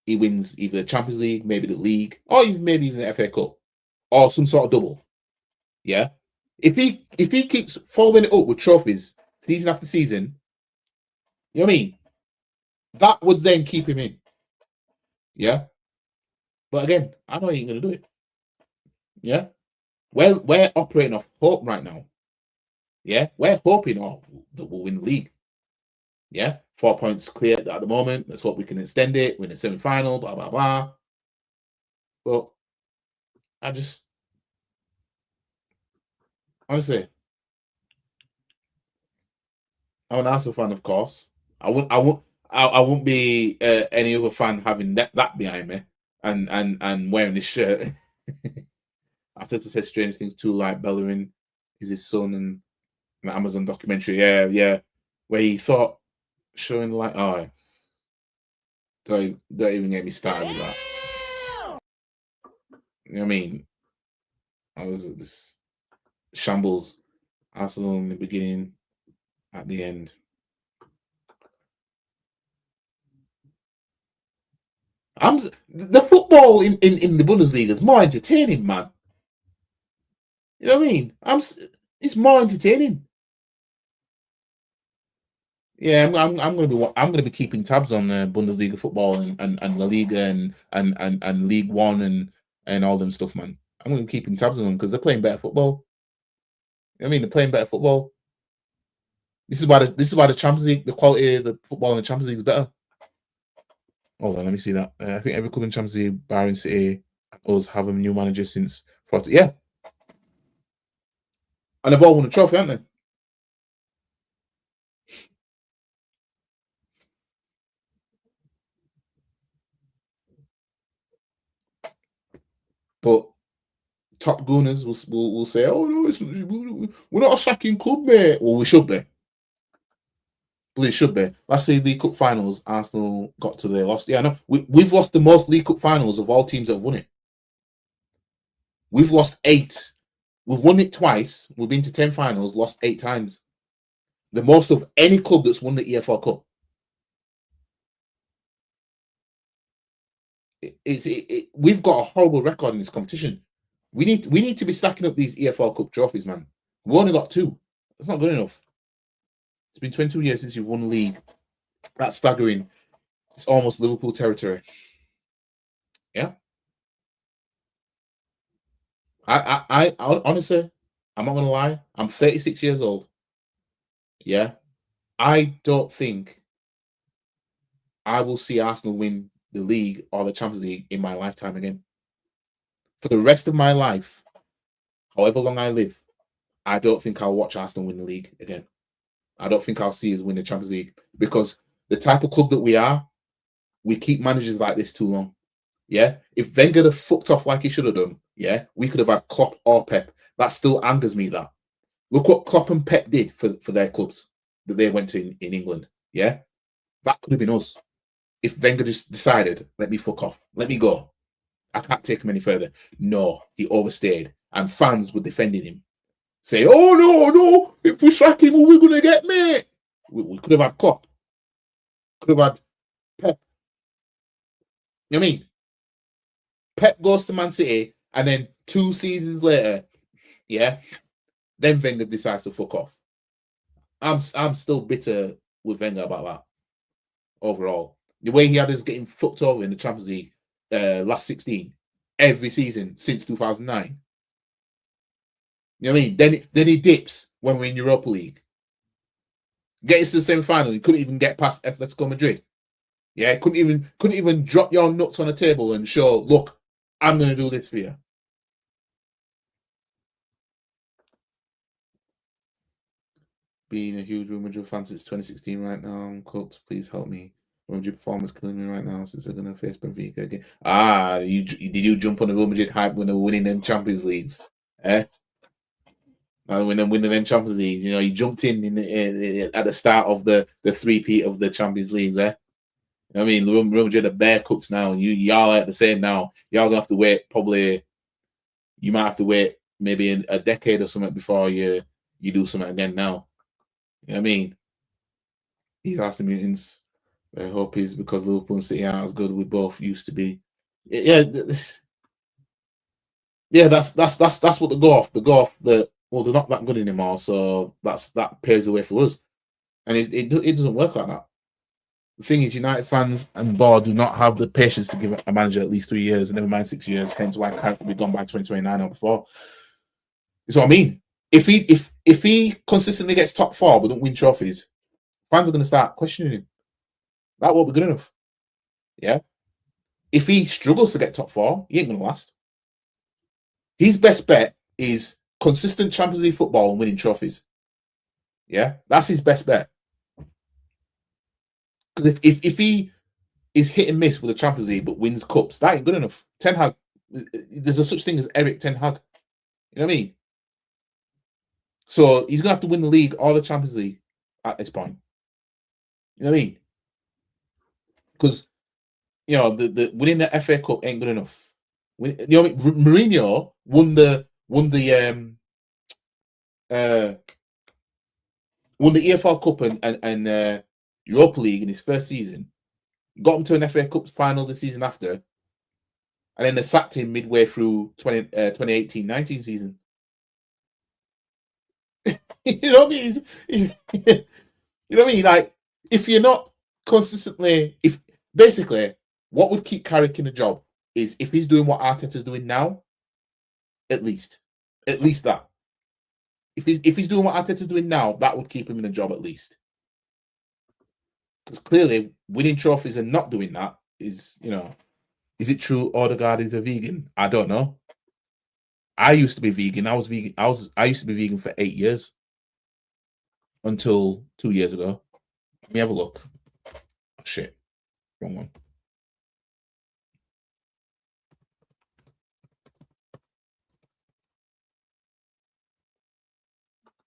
he wins either the Champions League, maybe the league, or maybe even the FA Cup, or some sort of double, yeah. If he keeps following it up with trophies season after season, you know what I mean? That would then keep him in, yeah. But again, I know he ain't gonna do it, yeah. We're operating off hope right now. Yeah, we're hoping that we'll win the league. Yeah, 4 points clear at the moment. Let's hope we can extend it, win a semi-final, blah, blah, blah. But honestly, I'm an Arsenal fan, of course. I won't be any other fan having that behind me and wearing this shirt. Arteta said strange things too, like Bellerin is his son, and the Amazon documentary, yeah, where he thought showing like, oh, don't even get me started with that. You know what I mean? I was this shambles. Arsenal in the beginning, at the end. The football in the Bundesliga is more entertaining, man. You know what I mean? It's more entertaining. Yeah, I'm gonna be keeping tabs on Bundesliga football and La Liga and League One and all them stuff, man. I'm gonna be keeping tabs on them because they're playing better football. You know what I mean, they're playing better football. This is why the Champions League, the quality of the football in the Champions League is better. Hold on, let me see that. I think every club in Champions League, Bayern City, us have a new manager since. Yeah, and they've all won a trophy, haven't they? But top gunners will say, "Oh no, we're not a sacking club, mate." Well, we should be. Well, it should be. Last year, League Cup finals, Arsenal got to their lost. Yeah, no, we've lost the most League Cup finals of all teams that have won it. We've lost 8. We've won it twice. We've been to 10 finals, lost 8 times. The most of any club that's won the EFL Cup. We've got a horrible record in this competition. We need to be stacking up these EFL Cup trophies, man. We only got 2. That's not good enough. It's been 22 years since you've won the league. That's staggering. It's almost Liverpool territory. Yeah. I honestly, I'm not gonna lie. I'm 36 years old. Yeah. I don't think I will see Arsenal win the league or the Champions League in my lifetime again. For the rest of my life, however long I live, I don't think I'll watch Arsenal win the league again. I don't think I'll see us win the Champions League because the type of club that we are, we keep managers like this too long. Yeah. If Wenger had fucked off like he should have done, yeah, we could have had Klopp or Pep. That still angers me. That look what Klopp and Pep did for their clubs that they went to in England. Yeah, that could have been us if Wenger just decided, let me fuck off, let me go. I can't take him any further. No, he overstayed, and fans were defending him. Say, oh no, if we sack him, who are we gonna get, mate? We could have had Klopp, could have had Pep. You know what I mean? Pep goes to Man City, and then 2 seasons later, yeah, then Wenger decides to fuck off. I'm still bitter with Wenger about that. Overall, the way he had us getting fucked over in the Champions League last 16 every season since 2009. You know what I mean? Then he dips when we're in Europa League. Gets to the semi-final, he couldn't even get past Atletico Madrid. Yeah, couldn't even drop your nuts on a table and show, look, I'm going to do this for you. Being a huge Real Madrid fan since 2016 right now, I'm cooked. Please help me. Real Madrid performance killing me right now since they're going to face Benfica again. Did you jump on the Real Madrid hype when they were winning them Champions Leagues? When they're winning them Champions Leagues, you know, you jumped in at the start of the three-peat of the Champions Leagues, eh? You know what I mean? Real Madrid are bare cooks now. Y'all are the same now. Y'all gonna have to wait probably. You might have to wait maybe a decade or something before you do something again now. You know what I mean? He's asked the Mutants. I hope is because Liverpool and City aren't as good we both used to be. Yeah, that's what the go off. The go off that they're not that good anymore, so that paves the way for us. And it doesn't work like that. The thing is, United fans and board do not have the patience to give a manager at least 3 years, and never mind 6 years. Hence why Carrick will be gone by 2029 or before. That's what I mean. If he consistently gets top 4 but don't win trophies, fans are going to start questioning him. That won't be good enough. Yeah. If he struggles to get top 4, he ain't going to last. His best bet is consistent Champions League football and winning trophies. Yeah, that's his best bet. Because if he is hit and miss with the Champions League but wins cups, that ain't good enough. Ten Hag, there's a such thing as Eric Ten Hag. You know what I mean? So he's gonna have to win the league or the Champions League at this point. You know what I mean? Because you know the winning the FA Cup ain't good enough. You know what I mean? Mourinho won the EFL Cup and Europa League in his first season, got him to an FA Cup final the season after, and then they sacked him midway through 2018-19 season. You know what I mean? You know what I mean? Like, if you're not consistently, if basically what would keep Carrick in a job is if he's doing what Arteta's doing now, at least that. If he's doing what Arteta's doing now, that would keep him in a job at least. Because clearly, winning trophies and not doing that is, is it true Odegaard is a vegan? I don't know. I used to be vegan. I used to be vegan for 8 years until 2 years ago. Let me have a look. Oh shit, wrong one.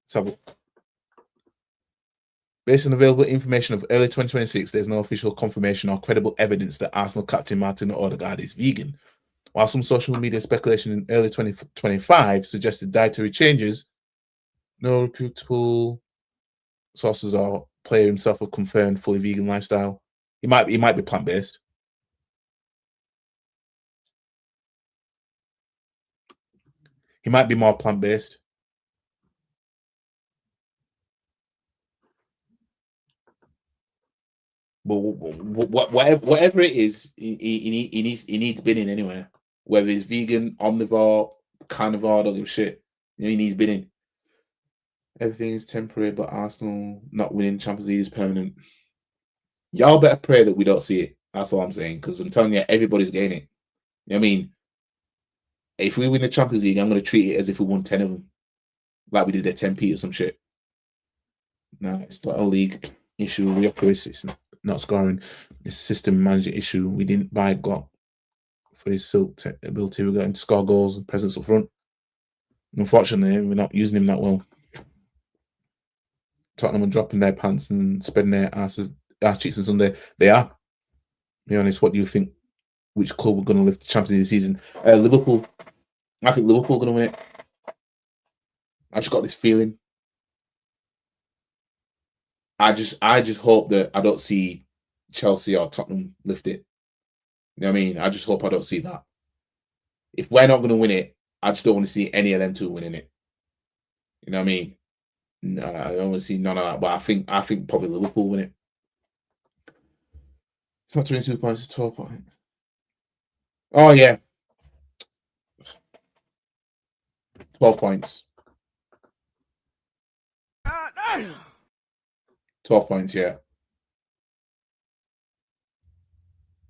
Let's have a look. Based on available information of early 2026, there's no official confirmation or credible evidence that Arsenal captain Martin Odegaard is vegan. While some social media speculation in early 2025 suggested dietary changes, no reputable sources or player himself have confirmed fully vegan lifestyle. He might be plant-based. He might be more plant-based. But whatever it is, he needs binning anyway. Whether he's vegan, omnivore, carnivore, don't give a shit. He needs binning. Everything is temporary, but Arsenal not winning Champions League is permanent. Y'all better pray that we don't see it. That's all I'm saying. Because I'm telling you, everybody's getting it. You know what I mean? If we win the Champions League, I'm going to treat it as if we won 10 of them. Like we did a 10p or some shit. No, it's not a league issue. We operate, it's not scoring. It's a system manager issue. We didn't buy Glock for his silk ability. We got him to score goals and presence up front. Unfortunately, we're not using him that well. Tottenham are dropping their pants and spreading their ass cheeks on Sunday. They are. Be honest, what do you think? Which club are going to lift the Champions League this season? Liverpool. I think Liverpool are going to win it. I just got this feeling. I just hope that I don't see Chelsea or Tottenham lift it. You know what I mean? I just hope I don't see that. If we're not going to win it, I just don't want to see any of them two winning it. You know what I mean? No, I don't want to see none of that. But I think probably Liverpool win it. It's not 22 points, it's 12 points. Oh yeah. 12 points. 12 points, yeah.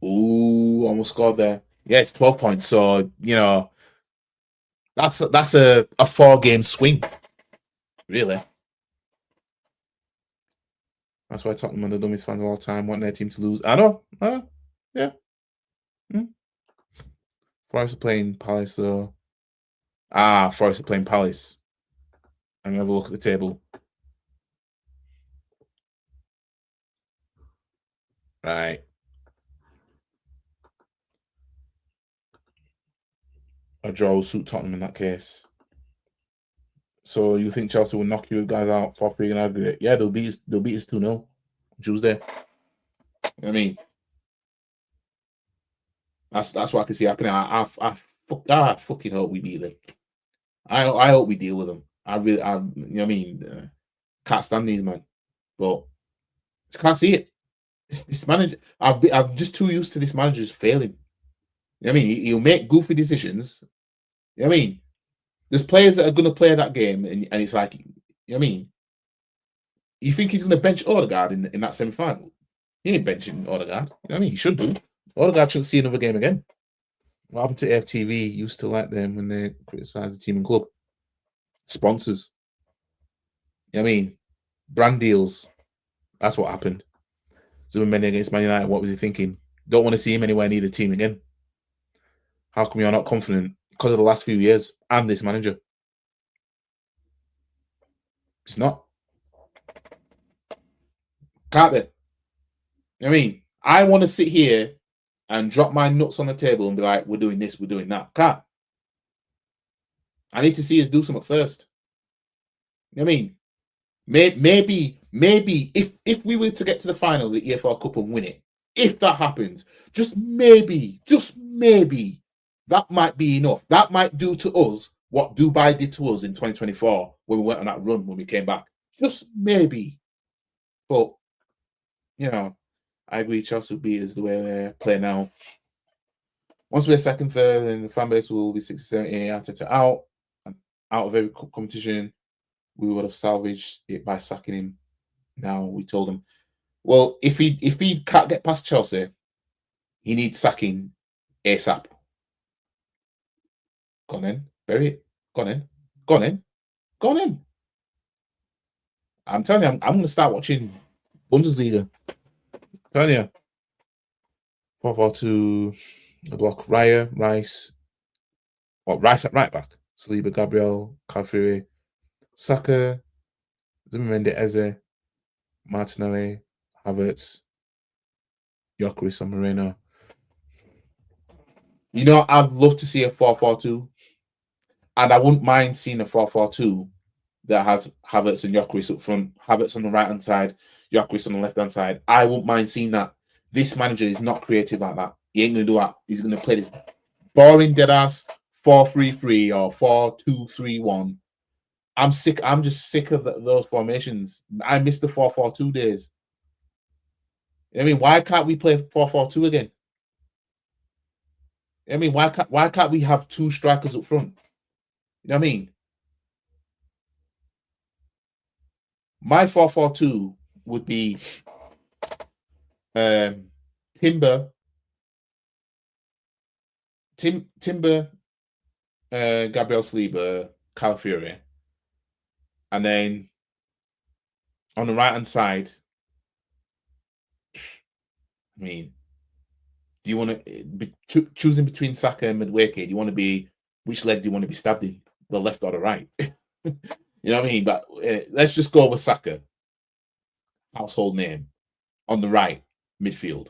Ooh, almost scored there. Yeah, it's 12 points. So, that's a 4-game swing. Really. That's why Tottenham and the Dummies fans all the time want their team to lose. I know. Yeah. Forest are playing Palace, though. Forest are playing Palace. I'm going to have a look at the table. Right. A draw will suit Tottenham in that case. So you think Chelsea will knock you guys out 4-3 in aggregate? Yeah, they'll beat us 2-0 Tuesday. You know what I mean? That's what I can see happening. I fucking hope we beat them. I hope we deal with them. You know what I mean? Can't stand these, man. But I can't see it. This manager, I'm just too used to this manager just failing. You know what I mean? He'll make goofy decisions. You know what I mean? There's players that are going to play that game, and it's like, you know what I mean? You think he's going to bench Odegaard in that semi-final? He ain't benching Odegaard. You know what I mean? He should do. Odegaard shouldn't see another game again. What happened to AFTV? Used to like them when they criticise the team and club. Sponsors. You know what I mean? Brand deals. That's what happened. Zubimendi against Man United, what was he thinking? Don't want to see him anywhere near the team again. How come you're not confident? Because of the last few years and this manager. It's not. Can't they? You know what I mean? I want to sit here and drop my nuts on the table and be like, we're doing this, we're doing that. Can't. I need to see us do something first. You know what I mean? Maybe if we were to get to the final of the EFL Cup and win it, if that happens, just maybe, that might be enough. That might do to us what Dubai did to us in 2024 when we went on that run when we came back. Just maybe. But, you know, I agree Chelsea will beat us the way they play now. Once we're second, third, then the fan base will be 60, 70, Arteta out. And out of every competition, we would have salvaged it by sacking him. Now we told him, well, if he can't get past Chelsea, he needs sacking ASAP. Go on in, bury it. Go on in. Go on in. Go on in. I'm telling you, I'm going to start watching Bundesliga. I'm telling you. 4-4-2, the block, Raya, Rice. Rice at right back. Saliba, Gabriel, Calfiri, Saka, Zubimendi, Eze, Martinelli, Havertz, Gyökeres, and Moreno. You know, I'd love to see a 4-4-2. And I wouldn't mind seeing a 4-4-2 that has Havertz and Gyökeres up front, Havertz on the right-hand side, Gyökeres on the left-hand side. I wouldn't mind seeing that. This manager is not creative like that. He ain't going to do that. He's going to play this boring dead-ass 4-3-3 or 4-2-3-1. I'm sick. I'm just sick of those formations. I miss the 4-4-2 days. I mean, why can't we play 4-4-2 again? I mean, why can't we have two strikers up front? You know what I mean? My 4-4-2 would be Timber, Gabriel Saliba, Calfiri, and then on the right hand side, I mean, do you want to be choosing between Saka and Madueke? Do you want to be which leg do you want to be stabbed in, the left or the right? You know what I mean? But let's just go with Saka, household name, on the right midfield,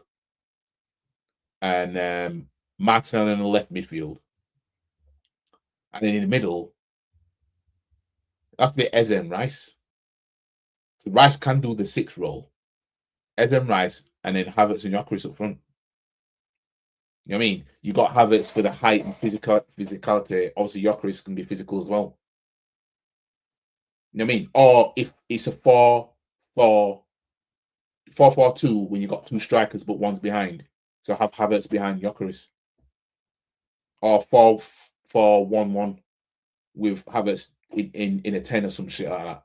and Martinelli on the left midfield, and then in the middle, it has to be Eze and Rice. So Rice can do the 6 role, Eze and Rice, and then Havertz and Gyökeres up front. You know what I mean? You got Havertz for the height and physicality. Obviously, Gyökeres can be physical as well. You know what I mean? Or if it's a 4-4-2 when you got 2 strikers but one's behind. So have Havertz behind Gyökeres. Or 4-4-1-1 with Havertz in a 10 or some shit like that.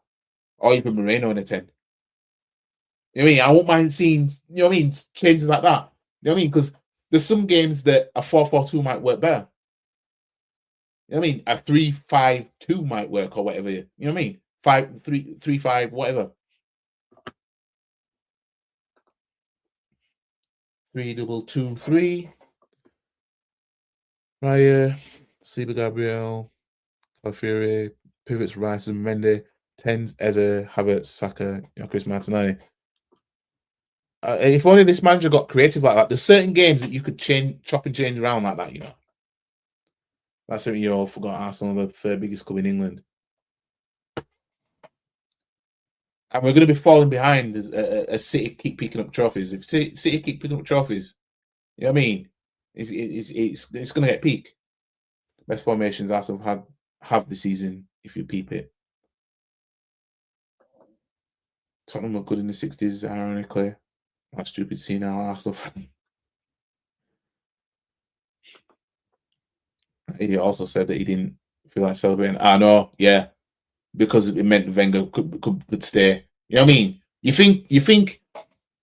Or even Moreno in a 10. You know what I mean? I won't mind seeing, you know what I mean, changes like that. You know what I mean? Because there's some games that a 4-4-2 might work better. You know what I mean? A 3-5-2 might work or whatever. You know what I mean? 5-3-3-5, whatever. 3-2-2-3. Raya, Saliba, Gabriel, Calfiri, pivots, Rice and Mendy, 10s, Eze, Havertz, Saka, Gyökeres, Martinelli. If only this manager got creative like that. There's certain games that you could chop and change around like that, you know. That's something you all forgot. Arsenal, the 3rd biggest club in England. And we're going to be falling behind as City keep picking up trophies. If City keep picking up trophies, you know what I mean? It's going to get peak. Best formations Arsenal have this season, if you peep it. Tottenham were good in the 60s, ironically. That stupid scene now, Arsenal fan. He also said that he didn't feel like celebrating. I know, yeah, because it meant Wenger could stay. You know what I mean? You think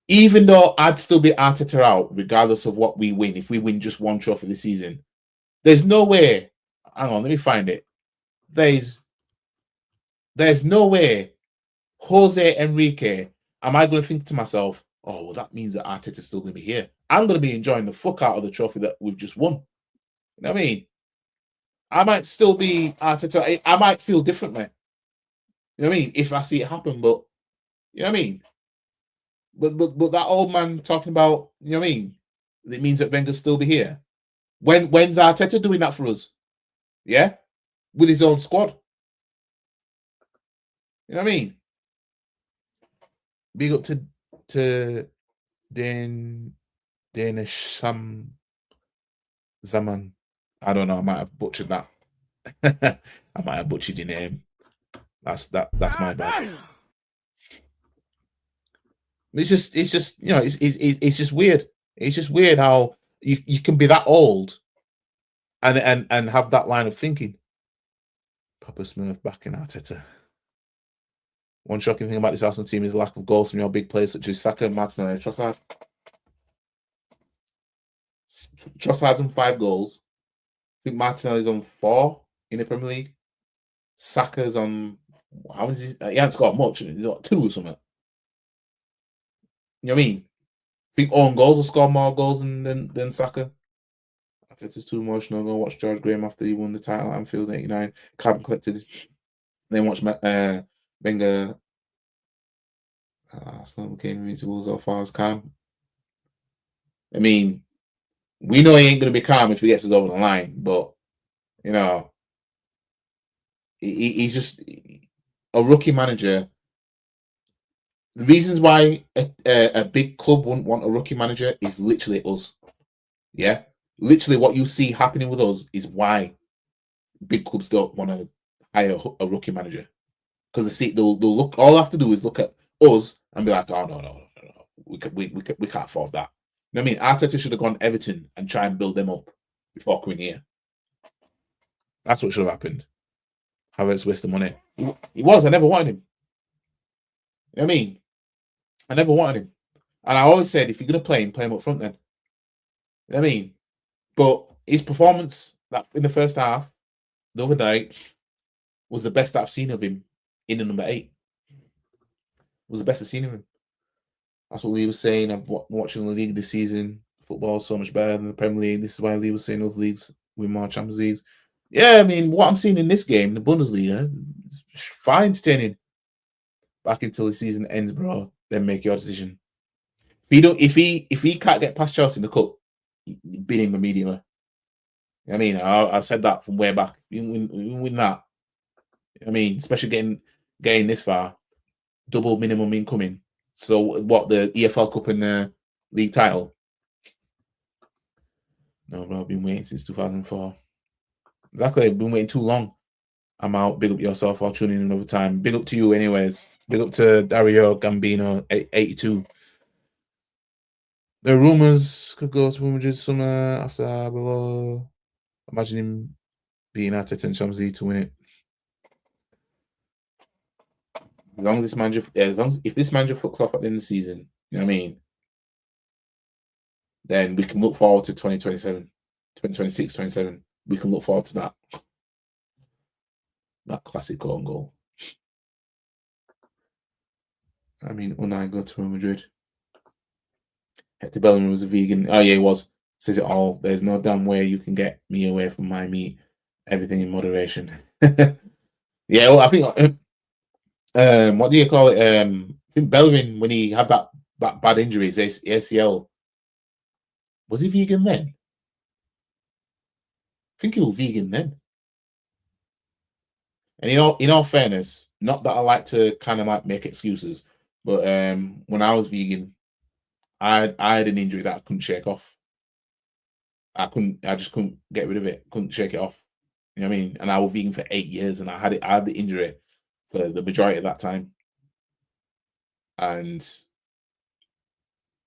even though I'd still be Arteta out, regardless of what we win, if we win just one trophy this season, there's no way. Hang on, let me find it. There's no way Jose Enrique, am I going to think to myself, oh, well, that means that Arteta's still going to be here. I'm going to be enjoying the fuck out of the trophy that we've just won. You know what I mean? I might still be Arteta. I might feel differently. You know what I mean? If I see it happen, but you know what I mean? But that old man talking about, you know what I mean? It means that Wenger's still be here. When's Arteta doing that for us? Yeah? With his own squad. You know what I mean? Big up to Danish Zaman. I don't know, I might have butchered that. I might have butchered your name. That's my bad. It's just it's just weird. It's just weird how you can be that old and have that line of thinking. Papa Smurf back in Arteta. One shocking thing about this Arsenal team is the lack of goals from your big players such as Saka, Martinelli, Trossard. Trossard's on 5 goals. I think Martinelli's on 4 in the Premier League. Saka's on how many? He hasn't scored much. He's got 2 or something. You know what I mean? I think own goals will score more goals than Saka. Arteta's too emotional. Go watch George Graham after he won the title at Anfield '89. Carbon collected. Then watch Wenger. Arsenal became invincible so far as calm. I mean, we know he ain't going to be calm if he gets us over the line, but you know, he's just a rookie manager. The reasons why a big club wouldn't want a rookie manager is literally us. Yeah, literally what you see happening with us is why big clubs don't want to hire a rookie manager, because they see they'll look. All they have to do is look at us and be like, oh no, we can't afford that. You know what I mean? Arteta should have gone Everton and try and build them up before coming here. That's what should have happened. Havertz waste the money. He was. I never wanted him. You know what I mean? I never wanted him. And I always said, if you're going to play him up front then. You know what I mean? But his performance that in the first half, the other night, was the best that I've seen of him in the number 8. Was the best I've seen of him. That's what Lee was saying. I'm watching the league this season. Football is so much better than the Premier League. This is why Lee was saying other leagues win more Champions Leagues. Yeah, I mean, what I'm seeing in this game, the Bundesliga, it's fine entertaining. Back until the season ends, bro. Then make your decision. If he can't get past Chelsea in the cup, beat him immediately. I mean, I said that from way back. You win that. I mean, especially getting this far, double minimum incoming. So what, the EFL Cup and the league title? No, bro, I've been waiting since 2004. Exactly, I've been waiting too long. I'm out. Big up yourself. I'll tune in another time. Big up to you anyways. Big up to Dario Gambino, 82. The rumours could go to Real Madrid summer after below. Imagine him beating Arteta and Champions League to win it. If this manager fucks off at the end of the season, you know what I mean? Then we can look forward to 2027, 2026, 27. We can look forward to that. That classic own goal. I mean, Unai go to Real Madrid. Hector Bellerin was a vegan. Oh yeah, he was. Says it all. There's no damn way you can get me away from my meat. Everything in moderation. Yeah, well, I think. What do you call it? I think Bellerin, when he had that bad injury, his ACL. Was he vegan then? I think he was vegan then. And in all fairness, not that I like to kind of like make excuses, but when I was vegan, I had an injury that I couldn't shake off. I just couldn't get rid of it. Couldn't shake it off. You know what I mean? And I was vegan for 8 years, and I had the injury for the majority of that time. And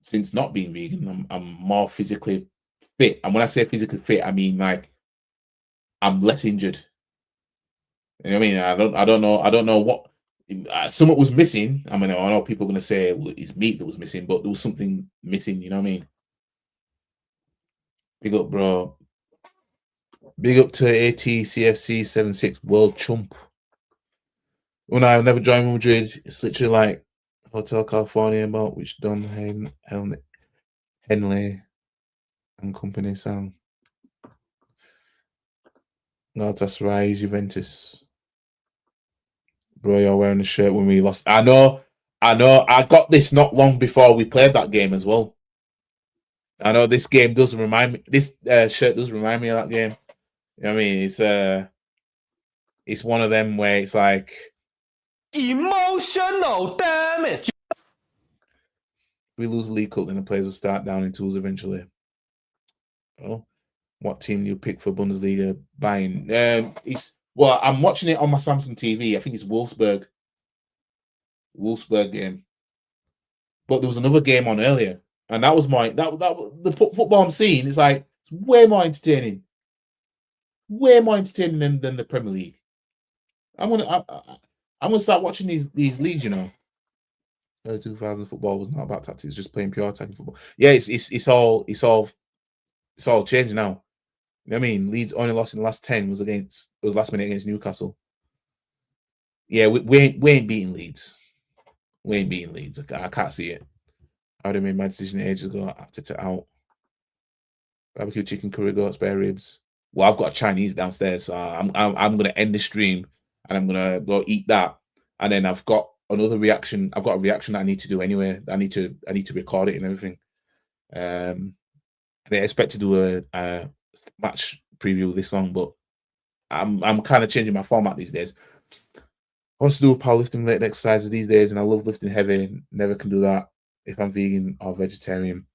since not being vegan, I'm more physically fit. And when I say physically fit, I mean like I'm less injured. You know what I mean? I don't know what something was missing. I mean, I know people are going to say it's meat that was missing, but there was something missing. You know what I mean? Big up, bro. Big up to ATCFC 76 World Chump. When I've never joined Real Madrid, it's literally like Hotel California, about which Don Henley and company sang. Galatasaray, Juventus. Bro, you're wearing a shirt when we lost. I know. I got this not long before we played that game as well. I know this game does remind me. This shirt does remind me of that game. You know what I mean? It's one of them where it's like emotional damage. We lose the League Cup, then the players will start down in tools eventually. Oh, What team do you pick for Bundesliga buying? I'm watching it on my Samsung TV. I think it's Wolfsburg game. But there was another game on earlier, and that was the football I'm seeing. It's like it's way more entertaining than the Premier League. I'm gonna start watching these leagues. 2000 football was not about tactics, just playing pure attacking football. Yeah, it's all changed now. You know what I mean? Leeds only lost in the last 10 was last minute against Newcastle. Yeah, we ain't beating Leeds. We ain't beating Leeds. I can't see it. I would have made my decision ages ago. Arteta out. Barbecue chicken, curry goat, spare ribs. Well, I've got a Chinese downstairs, so I'm gonna end the stream and I'm gonna go eat that. And then I've got another reaction. I've got a reaction that I need to do anyway. I need to record it and everything. I didn't expect to do a match preview this long, but I'm kind of changing my format these days. I want to do powerlifting related exercises these days, and I love lifting heavy. Never can do that if I'm vegan or vegetarian.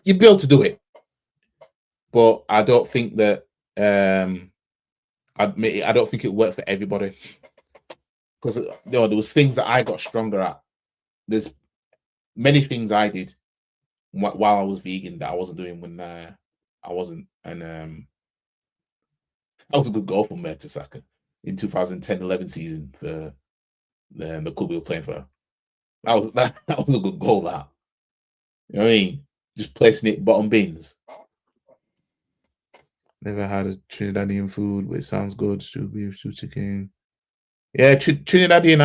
You'd be able to do it, but I don't think that I don't think it worked for everybody, because there was things that I got stronger at. There's many things I did while I was vegan that I wasn't doing when I wasn't, and that was a good goal from Mertesacker in 2010-11 season for the club we were playing for. That was a good goal. That, you know what I mean? Just placing it bottom bins. Never had a Trinidadian food, but it sounds good. Stew beef, stew chicken. Yeah, Trinidadian.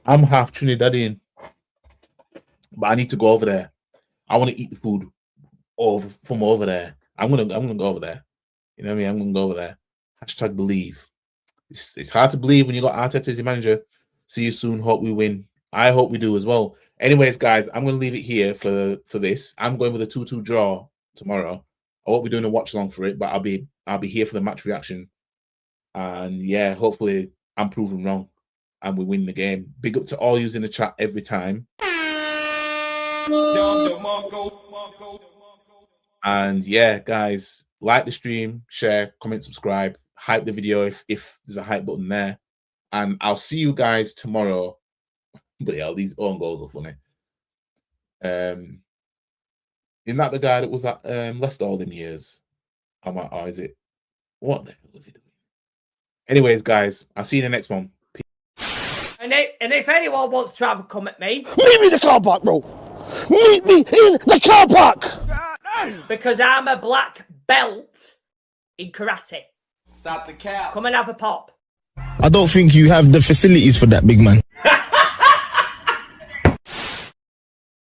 I'm half Trinidadian, but I need to go over there. I want to eat the food from over there. I'm gonna go over there. You know what I mean? I'm gonna go over there. # believe. It's hard to believe when you got Arteta as your manager. See you soon. Hope we win. I hope we do as well. Anyways, guys, I'm gonna leave it here for this. I'm going with a 2-2 draw tomorrow. I won't be doing a watch along for it, but I'll be here for the match reaction. And yeah, hopefully I'm proven wrong and we win the game. Big up to all yous in the chat every time. And yeah, guys, like the stream, share, comment, subscribe, hype the video if there's a hype button there. And I'll see you guys tomorrow. But yeah, these own goals are funny. Isn't that the guy that was at Leicester all them years? Or is it? What the hell was he doing? Anyways, guys, I'll see you in the next one. And if anyone wants to have a come at me, meet me in the car park, bro. Meet me in the car park. Because I'm a black belt in karate. Stop the cap. Come and have a pop. I don't think you have the facilities for that, big man.